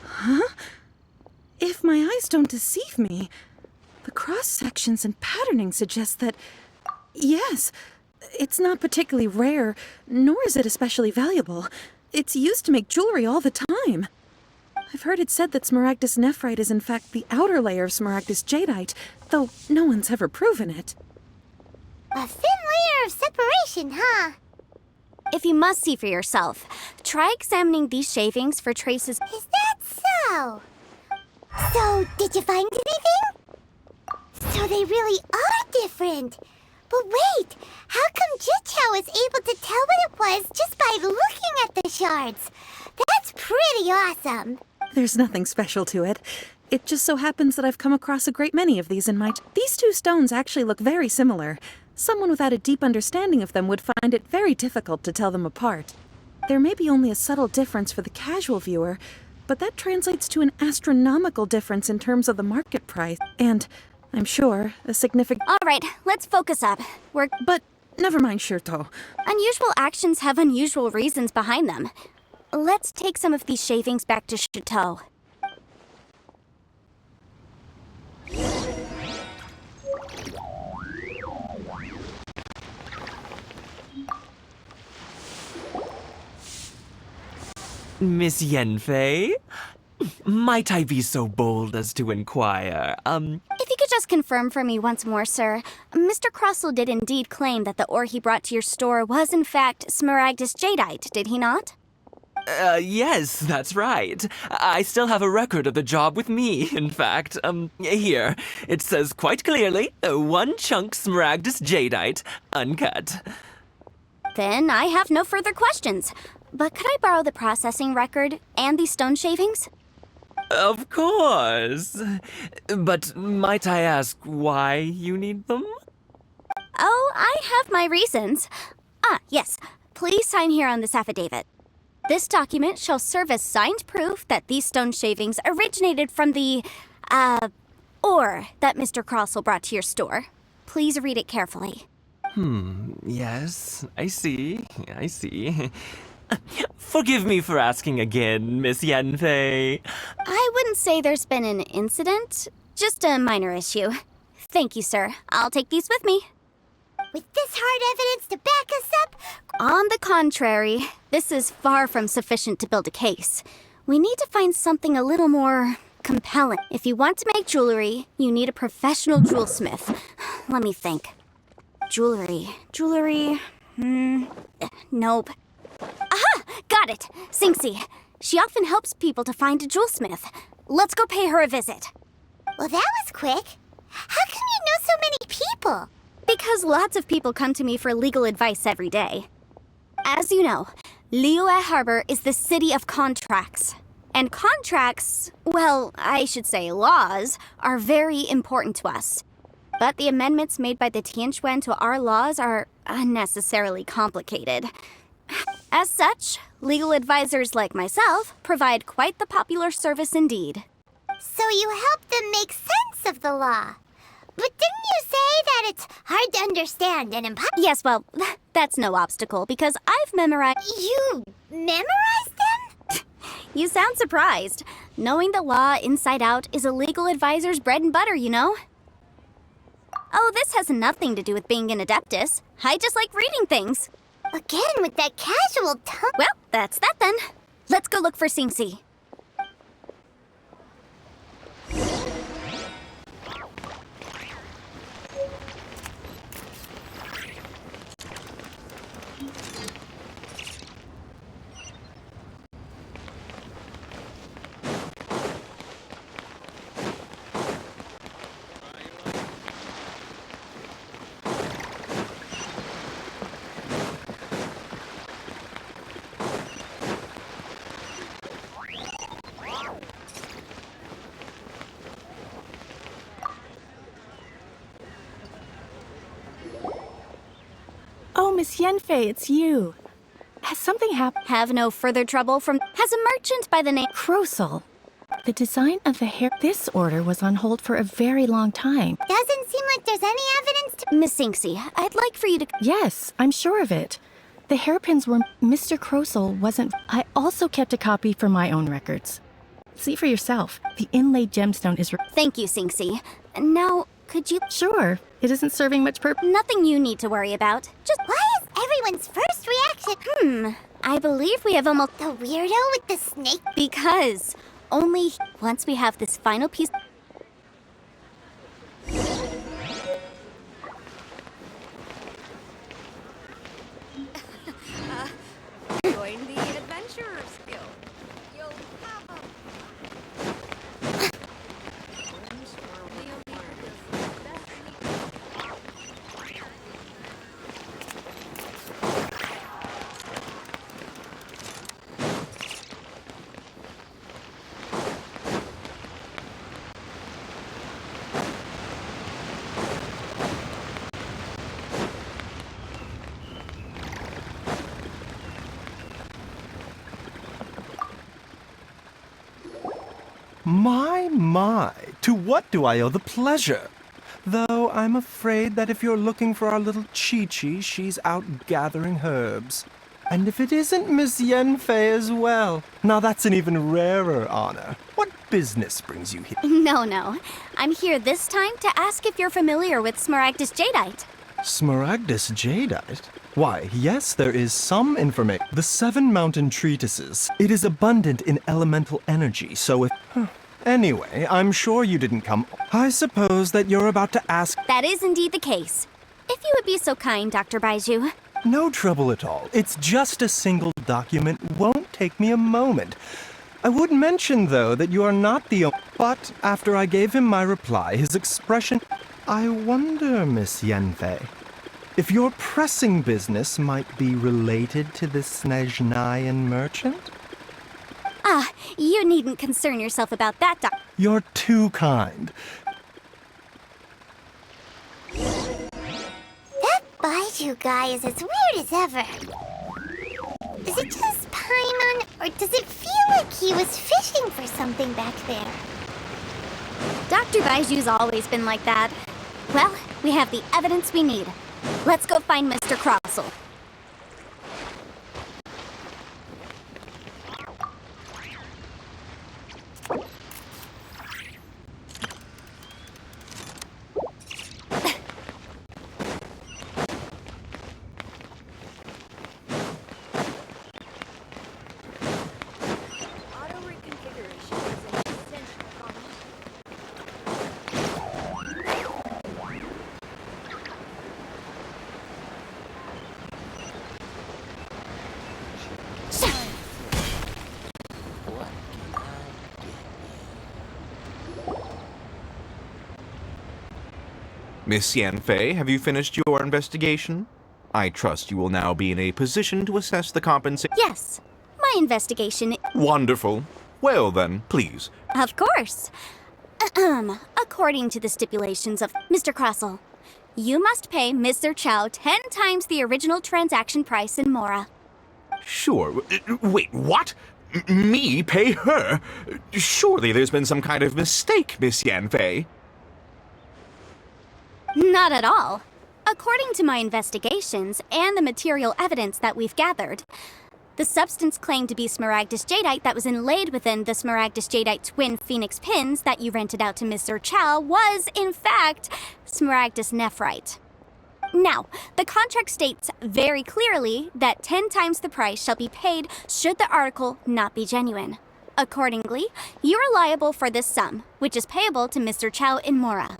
S17: Huh? If my eyes don't deceive me, the cross-sections and patterning suggest that, yes, it's not particularly rare, nor is it especially valuable. It's used to make jewelry all the time. I've heard it said that Smaragdus nephrite is in fact the outer layer of Smaragdus jadeite, though no one's ever proven it.
S6: A thin layer of separation, huh?
S12: If you must see for yourself, try examining these shavings for traces...
S6: Is that so? So, did you find anything? So they really are different. But wait, how come Jichao was able to tell what it was just by looking at the shards? That's pretty awesome.
S17: There's nothing special to it. It just so happens that I've come across a great many of these in my... These two stones actually look very similar. Someone without a deep understanding of them would find it very difficult to tell them apart. There may be only a subtle difference for the casual viewer, but that translates to an astronomical difference in terms of the market price, and, I'm sure, a significant—
S12: All right, let's focus up.
S17: But never mind, Shirto.
S12: Unusual actions have unusual reasons behind them. Let's take some of these shavings back to Chateau.
S3: Miss Yenfei? Might I be so bold as to inquire,
S12: If you could just confirm for me once more, sir. Mr. Crossell did indeed claim that the ore he brought to your store was in fact Smaragdus Jadeite, did he not?
S3: Yes, that's right. I still have a record of the job with me, in fact. Here. It says quite clearly, 1 chunk Smaragdus Jadeite, uncut.
S12: Then I have no further questions. But could I borrow the processing record and these stone shavings?
S3: Of course. But might I ask why you need them?
S12: Oh, I have my reasons. Ah, yes. Please sign here on this affidavit. This document shall serve as signed proof that these stone shavings originated from the, ore that Mr. Crossell brought to your store. Please read it carefully.
S3: Yes, I see. Forgive me for asking again, Miss Yenfei.
S12: I wouldn't say there's been an incident, just a minor issue. Thank you, sir. I'll take these with me.
S6: With this hard evidence to back us up?
S12: On the contrary, this is far from sufficient to build a case. We need to find something a little more compelling. If you want to make jewelry, you need a professional jewelsmith. Let me think. Jewelry. Nope. Aha! Got it! Sinxi. She often helps people to find a jewelsmith. Let's go pay her a visit.
S6: Well, that was quick. How come you know so many people?
S12: Because lots of people come to me for legal advice every day. As you know, Liyue Harbor is the city of contracts. And contracts, well, I should say laws, are very important to us. But the amendments made by the Tianquan to our laws are unnecessarily complicated. As such, legal advisors like myself provide quite the popular service indeed.
S6: So you help them make sense of the law. But didn't you say that it's hard to understand and impossible?
S12: Yes, well, that's no obstacle because I've memorized—
S6: You memorized them?
S12: You sound surprised. Knowing the law inside out is a legal advisor's bread and butter, you know? Oh, this has nothing to do with being an adeptus. I just like reading things.
S6: Again with that casual tone.
S12: Well, that's that then. Let's go look for Sinxi.
S19: Oh, Miss Yenfei, it's you. Has something happened?
S12: Have no further trouble from— Has a merchant by the name—
S19: Crossell. The design of the hair— This order was on hold for a very long time.
S6: Doesn't seem like there's any evidence to—
S12: Miss Sinxi, I'd like for you to—
S19: Yes, I'm sure of it. The hairpins were— Mr. Crossell wasn't— I also kept a copy for my own records. See for yourself. The inlaid gemstone is—
S12: Thank you, Sinxi. Now, could you—
S19: Sure. It isn't serving much purpose.
S12: Nothing you need to worry about. Just—
S6: Why is everyone's first reaction—
S12: I believe we have almost—
S6: The weirdo with the snake?
S12: Because only once we have this final piece—
S16: Join the Adventurers Guild. You'll have a...
S20: My, to what do I owe the pleasure? Though I'm afraid that if you're looking for our little Chi-Chi, she's out gathering herbs. And if it isn't Miss Yenfei as well, now that's an even rarer honor. What business brings you here?
S12: No. I'm here this time to ask if you're familiar with Smaragdus Jadeite.
S20: Smaragdus Jadeite? Why, yes, there is some information. The 7 mountain treatises. It is abundant in elemental energy, so if... Anyway, I'm sure you didn't come... I suppose that you're about to ask...
S12: That is indeed the case. If you would be so kind, Dr. Baiju.
S20: No trouble at all. It's just a single document. Won't take me a moment. I would mention, though, that you are not the only... But after I gave him my reply, his expression... I wonder, Miss Yenfei, if your pressing business might be related to the Snezhnayan merchant?
S12: Ah, you needn't concern yourself about that, Doc.
S20: You're too kind.
S6: That Baiju guy is as weird as ever. Is it just Paimon, or does it feel like he was fishing for something back there?
S12: Dr. Baiju's always been like that. Well, we have the evidence we need. Let's go find Mr. Crossel.
S15: Miss Yanfei, have you finished your investigation? I trust you will now be in a position to assess the compensation.
S12: Yes, my investigation...
S15: Wonderful. Well then, please.
S12: Of course. According to the stipulations of Mr. Crossel, you must pay Mr. Chow 10 times the original transaction price in Mora.
S15: Sure. Wait, what? Me pay her? Surely there's been some kind of mistake, Miss Yanfei.
S12: Not at all. According to my investigations and the material evidence that we've gathered, the substance claimed to be Smaragdus Jadeite that was inlaid within the Smaragdus Jadeite twin phoenix pins that you rented out to Mr. Chow was, in fact, Smaragdus Nephrite. Now, the contract states very clearly that 10 times the price shall be paid should the article not be genuine. Accordingly, you are liable for this sum, which is payable to Mr. Chow in Mora.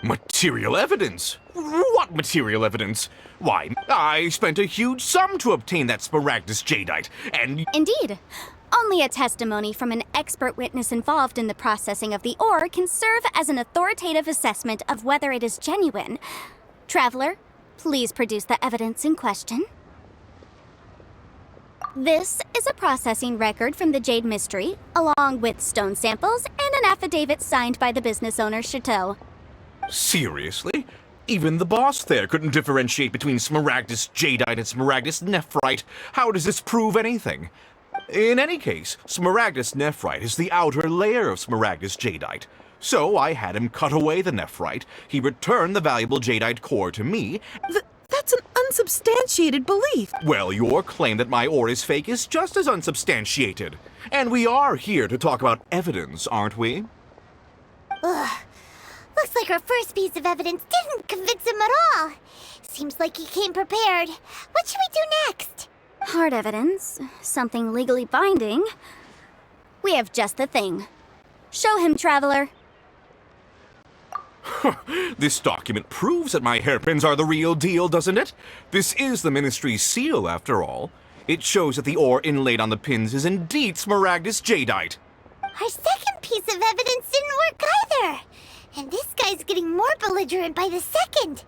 S15: Material evidence? What material evidence? Why, I spent a huge sum to obtain that Smaragdus Jadeite, and...
S12: Indeed. Only a testimony from an expert witness involved in the processing of the ore can serve as an authoritative assessment of whether it is genuine. Traveler, please produce the evidence in question. This is a processing record from the Jade Mystery, along with stone samples and an affidavit signed by the business owner, Chateau.
S15: Seriously? Even the boss there couldn't differentiate between Smaragdus Jadeite and Smaragdus Nephrite. How does this prove anything? In any case, Smaragdus Nephrite is the outer layer of Smaragdus Jadeite. So I had him cut away the Nephrite, he returned the valuable Jadeite core to me.
S17: That's an unsubstantiated belief.
S15: Well, your claim that my ore is fake is just as unsubstantiated. And we are here to talk about evidence, aren't we?
S6: Ugh. Looks like our first piece of evidence didn't convince him at all. Seems like he came prepared. What should we do next?
S12: Hard evidence. Something legally binding. We have just the thing. Show him, Traveler.
S15: This document proves that my hairpins are the real deal, doesn't it? This is the Ministry's seal, after all. It shows that the ore inlaid on the pins is indeed Smaragdus Jadeite.
S6: Our second piece of evidence didn't work either. And this guy's getting more belligerent by the second.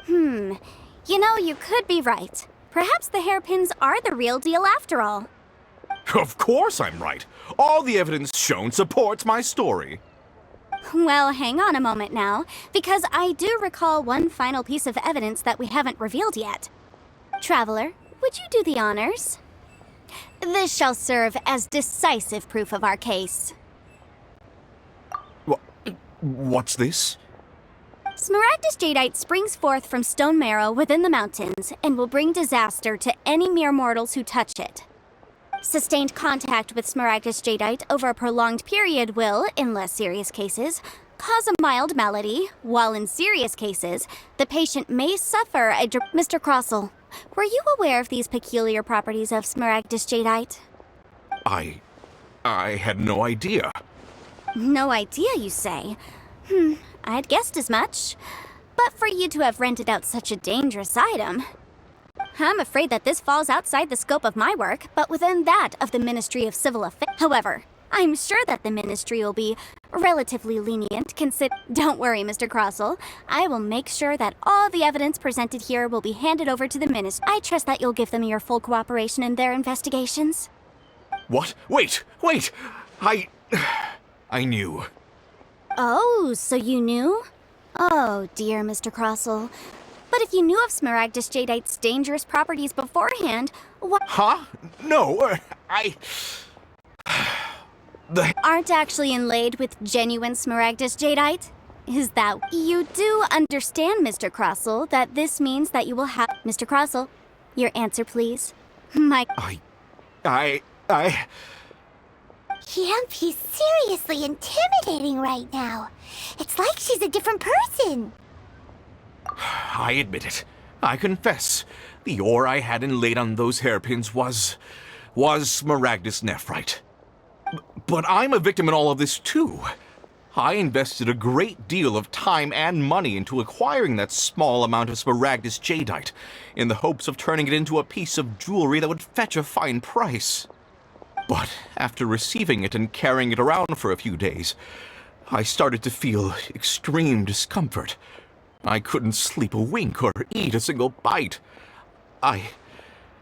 S12: You know, you could be right. Perhaps the hairpins are the real deal after all.
S15: Of course I'm right. All the evidence shown supports my story.
S12: Well, hang on a moment now, because I do recall one final piece of evidence that we haven't revealed yet. Traveler, would you do the honors? This shall serve as decisive proof of our case.
S15: What's this?
S12: Smaragdus jadeite springs forth from stone marrow within the mountains and will bring disaster to any mere mortals who touch it. Sustained contact with Smaragdus jadeite over a prolonged period will, in less serious cases, cause a mild malady, while in serious cases, the patient may suffer a... Mr. Crossell, were you aware of these peculiar properties of Smaragdus jadeite?
S15: I had no idea.
S12: No idea, you say? I'd guessed as much. But for you to have rented out such a dangerous item... I'm afraid that this falls outside the scope of my work, but within that of the Ministry of Civil Affairs. However, I'm sure that the Ministry will be relatively lenient, Don't worry, Mr. Crossell. I will make sure that all the evidence presented here will be handed over to the Ministry. I trust that you'll give them your full cooperation in their investigations.
S15: What? Wait! I knew.
S12: Oh, so you knew? Oh, dear Mr. Crossell. But if you knew of Smaragdus jadeite's dangerous properties beforehand, what—
S15: Huh? No,
S12: Aren't actually inlaid with genuine Smaragdus jadeite? Is that— You do understand, Mr. Crossell, that this means that you will have— Mr. Crossell, your answer, please.
S6: He's seriously intimidating right now. It's like she's a different person.
S15: I admit it. I confess. The ore I had inlaid on those hairpins was Smaragdus nephrite. But I'm a victim in all of this too. I invested a great deal of time and money into acquiring that small amount of Smaragdus jadeite, in the hopes of turning it into a piece of jewelry that would fetch a fine price. But after receiving it and carrying it around for a few days, I started to feel extreme discomfort. I couldn't sleep a wink or eat a single bite. I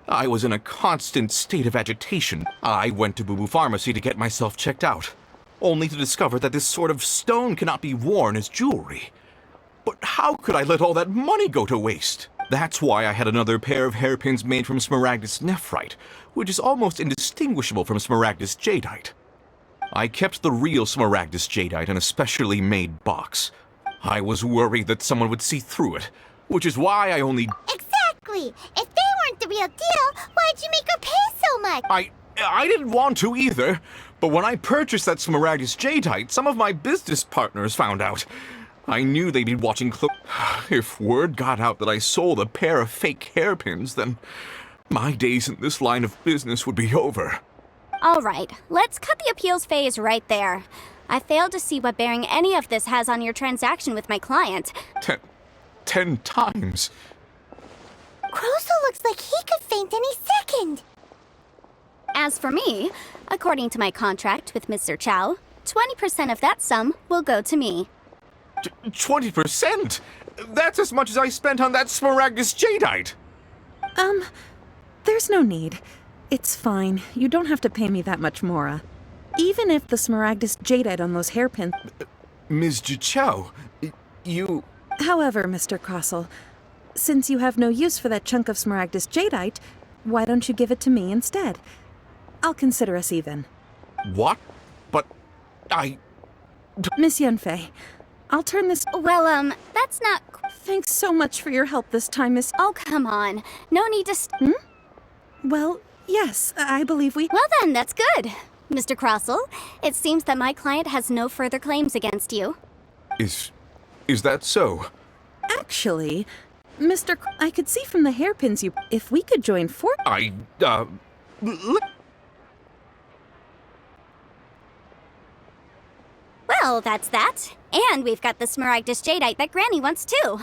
S15: was in a constant state of agitation. I went to Boo Boo Pharmacy to get myself checked out, only to discover that this sort of stone cannot be worn as jewelry. But how could I let all that money go to waste? That's why I had another pair of hairpins made from Smaragdus nephrite, which is almost indistinguishable from Smaragdus jadeite. I kept the real Smaragdus jadeite in a specially made box. I was worried that someone would see through it, which is why I only—
S6: Exactly! If they weren't the real deal, why'd you make her pay so much?
S15: I didn't want to either, but when I purchased that Smaragdus jadeite, some of my business partners found out. I knew they'd be watching If word got out that I sold a pair of fake hairpins, then my days in this line of business would be over.
S12: All right, let's cut the appeals phase right there. I failed to see what bearing any of this has on your transaction with my client.
S15: 10 times?
S6: Crossell looks like he could faint any second.
S12: As for me, according to my contract with Mr. Chow, 20% of that sum will go to me.
S15: 20%? That's as much as I spent on that Smaragdus jadeite!
S17: There's no need. It's fine. You don't have to pay me that much, Mora. Even if the Smaragdus jadeite on those hairpins—
S15: Ms. Chow, you—
S17: However, Mr. Crossell, since you have no use for that chunk of Smaragdus jadeite, why don't you give it to me instead? I'll consider us even.
S15: What? But
S17: Miss Yunfei, I'll turn this—
S12: Well, that's not—
S17: Thanks so much for your help this time, Miss—
S12: Oh, come on. No need to—
S17: Well, yes, I believe we—
S12: Well then, that's good. Mr. Crossell, it seems that my client has no further claims against you.
S15: Is that so?
S17: Actually, I could see from the hairpins you— If we could join
S12: Well, that's that. And we've got the Smaragdus jadeite that Granny wants too.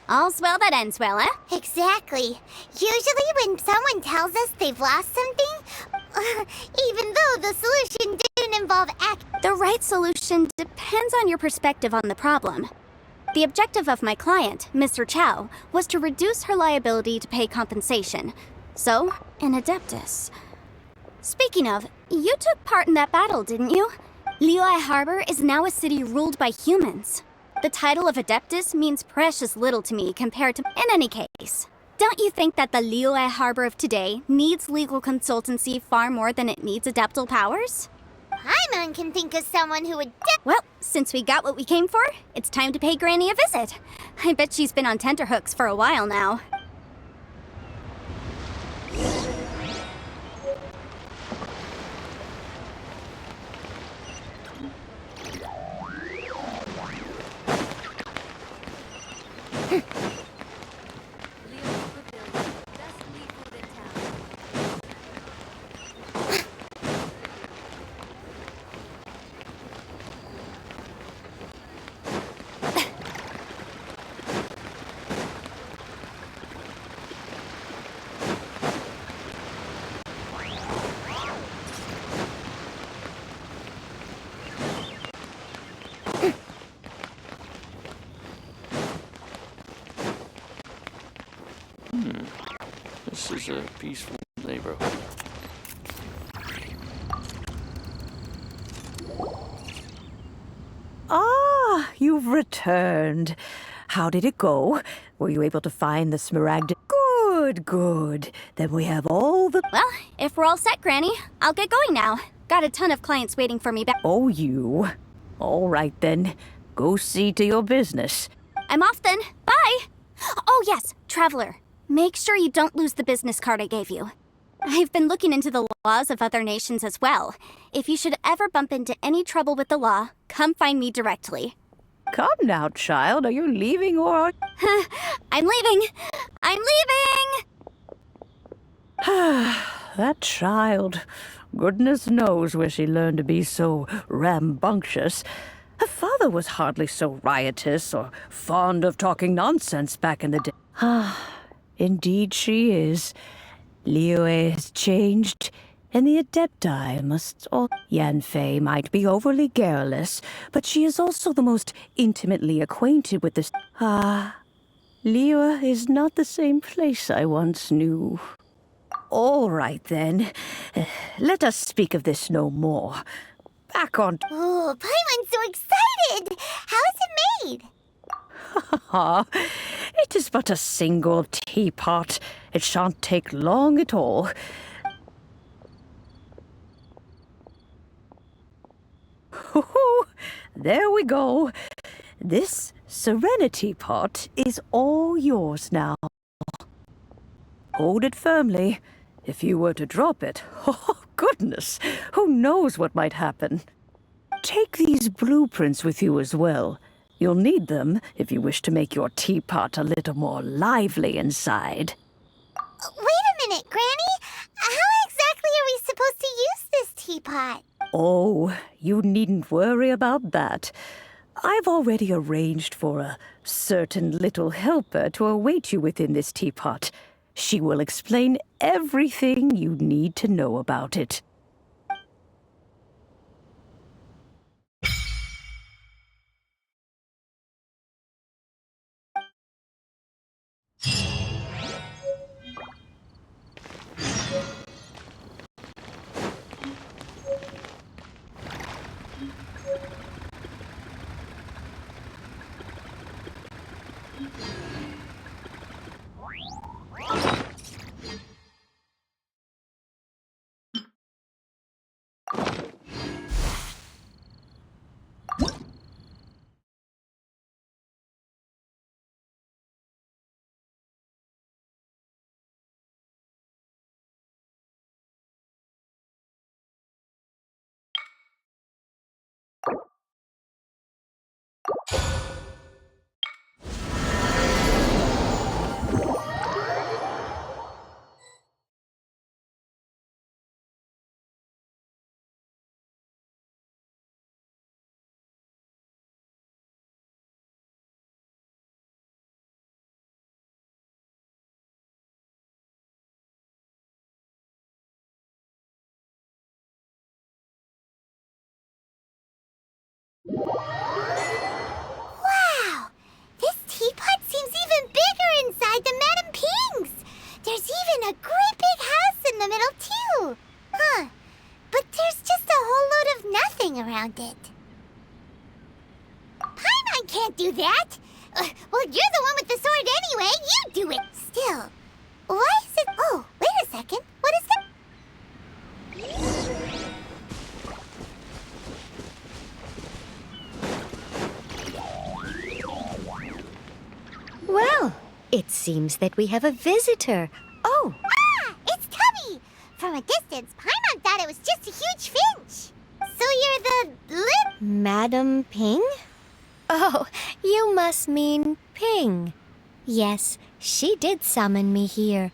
S12: All's well that ends well, eh?
S6: Exactly. Usually when someone tells us they've lost something, even though the solution didn't involve
S12: The right solution depends on your perspective on the problem. The objective of my client, Mr. Chow, was to reduce her liability to pay compensation. So, an Adeptus. Speaking of, you took part in that battle, didn't you? Liyue Harbor is now a city ruled by humans. The title of Adeptus means precious little to me compared to— In any case, don't you think that the Liyue Harbor of today needs legal consultancy far more than it needs adeptal powers?
S6: Paimon can think of someone who would
S12: Well, since we got what we came for, it's time to pay Granny a visit. I bet she's been on tenterhooks for a while now.
S21: This is a peaceful neighborhood.
S14: Ah, you've returned. How did it go? Were you able to find the Smaragd? Good, good. Then we have all the...
S12: Well, if we're all set, Granny, I'll get going now. Got a ton of clients waiting for me back.
S14: Oh, you. All right, then. Go see to your business.
S12: I'm off then. Bye! Oh, yes, Traveler. Make sure you don't lose the business card I gave you. I've been looking into the laws of other nations as well. If you should ever bump into any trouble with the law, come find me directly.
S14: Come now, child. Are you leaving or...
S12: I'm leaving! I'm leaving!
S14: That child. Goodness knows where she learned to be so rambunctious. Her father was hardly so riotous or fond of talking nonsense back in the day. Ah, indeed she is. Liyue has changed, and the Adepti must all... Yanfei might be overly garrulous, but she is also the most intimately acquainted with this... Liyue is not the same place I once knew. All right, then. Let us speak of this no more. Back on...
S6: Oh, Paimon's so excited! How is it made?
S14: It is but a single teapot. It shan't take long at all. There we go. This Serenity pot is all yours now. Hold it firmly. If you were to drop it, oh goodness, who knows what might happen. Take these blueprints with you as well. You'll need them if you wish to make your teapot a little more lively inside.
S6: Wait a minute, Granny. How exactly are we supposed to use this teapot?
S14: Oh, you needn't worry about that. I've already arranged for a certain little helper to await you within this teapot. She will explain everything you need to know about it.
S6: Wow! This teapot seems even bigger inside than Madame Ping's! There's even a great big house in the middle, too! Huh. But there's just a whole load of nothing around it. Paimon can't do that! Well, you're the one with the sword anyway! You do it! Still, why is it... Oh, wait a second. What is that?
S1: It seems that we have a visitor. Oh!
S6: Ah! It's Tubby! From a distance, Paimon thought it was just a huge finch. So you're the
S1: Madam Ping? Oh, you must mean Ping. Yes, she did summon me here.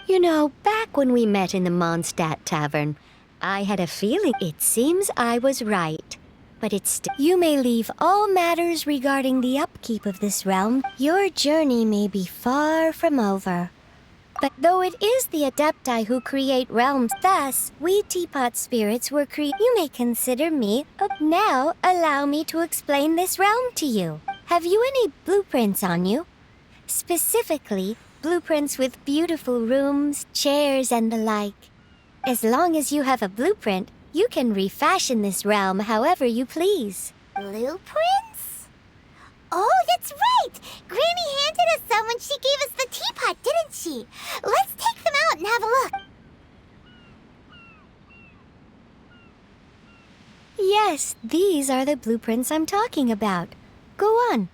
S1: You know, back when we met in the Mondstadt Tavern, I had a feeling. It seems I was right. But it's you may leave all matters regarding the upkeep of this realm. Your journey may be far from over. But though it is the Adepti who create realms, thus, we teapot spirits were you may consider me. Now, allow me to explain this realm to you. Have you any blueprints on you? Specifically, blueprints with beautiful rooms, chairs, and the like. As long as you have a blueprint, you can refashion this realm however you please.
S6: Blueprints? Oh, that's right! Granny handed us some when she gave us the teapot, didn't she? Let's take them out and have a look.
S1: Yes, these are the blueprints I'm talking about. Go on.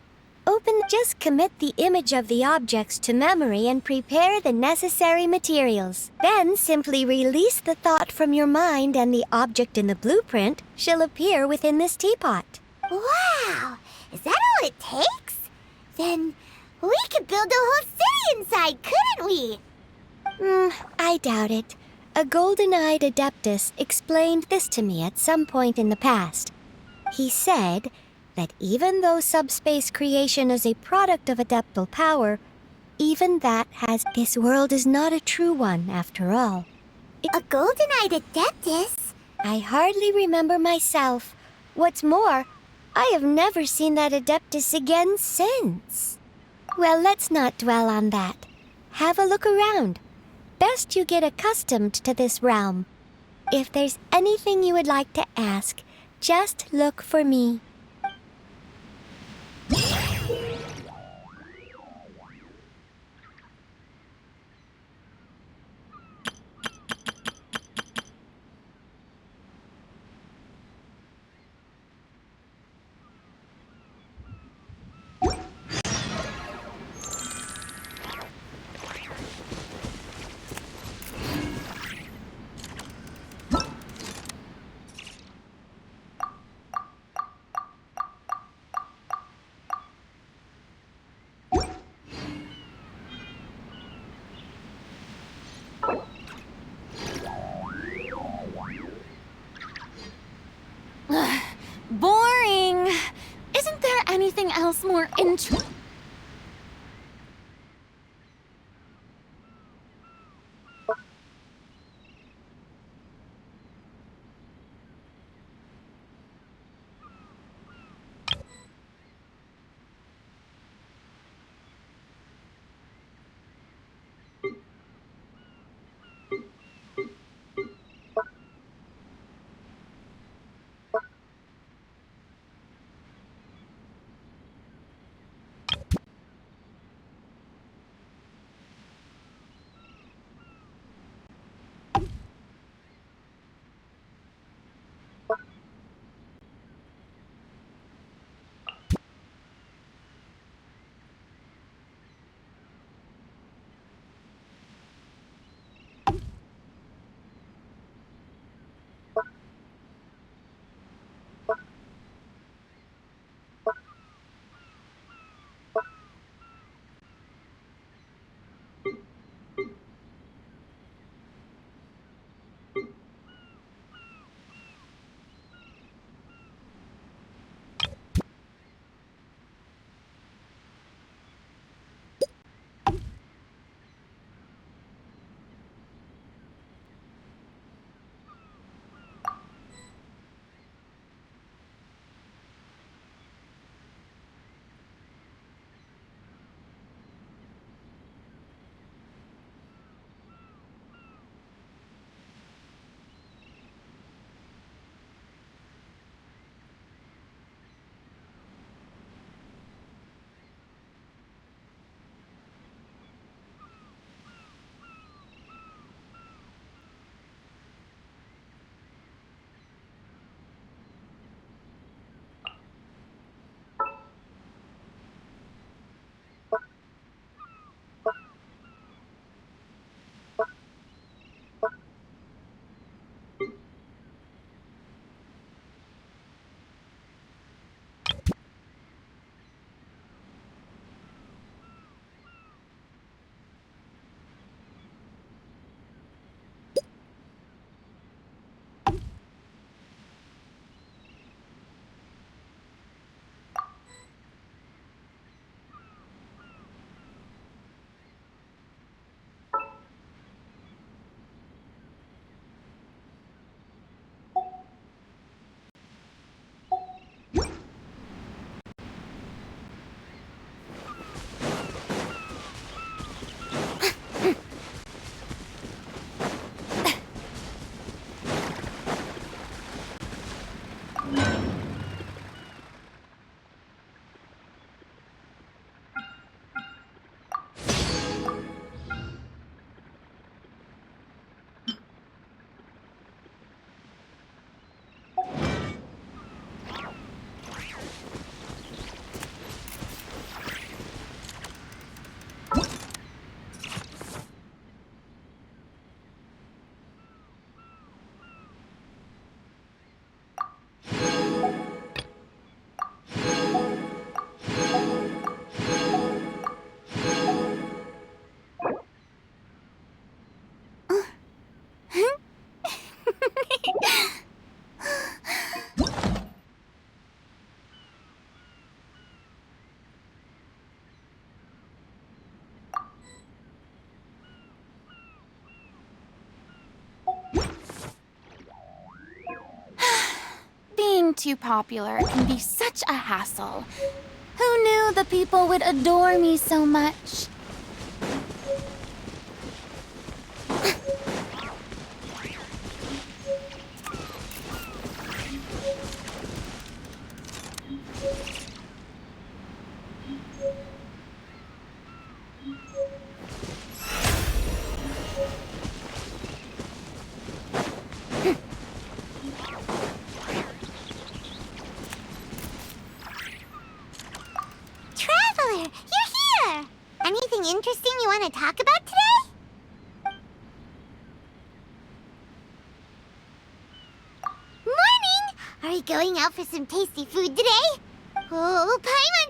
S1: Just commit the image of the objects to memory and prepare the necessary materials. Then simply release the thought from your mind and the object in the blueprint shall appear within this teapot.
S6: Wow! Is that all it takes? Then we could build a whole city inside, couldn't we?
S1: I doubt it. A golden-eyed adeptus explained this to me at some point in the past. He said that even though subspace creation is a product of adeptal power, even that this world is not a true one, after all.
S6: A golden-eyed adeptus?
S1: I hardly remember myself. What's more, I have never seen that adeptus again since. Well, let's not dwell on that. Have a look around. Best you get accustomed to this realm. If there's anything you would like to ask, just look for me.
S17: Boring! Isn't there anything else more interesting?
S4: Getting too popular can be such a hassle. Who knew the people would adore me so much?
S6: Traveler, you're here! Anything interesting you want to talk about today? Morning! Are you going out for some tasty food today? Oh, Paimon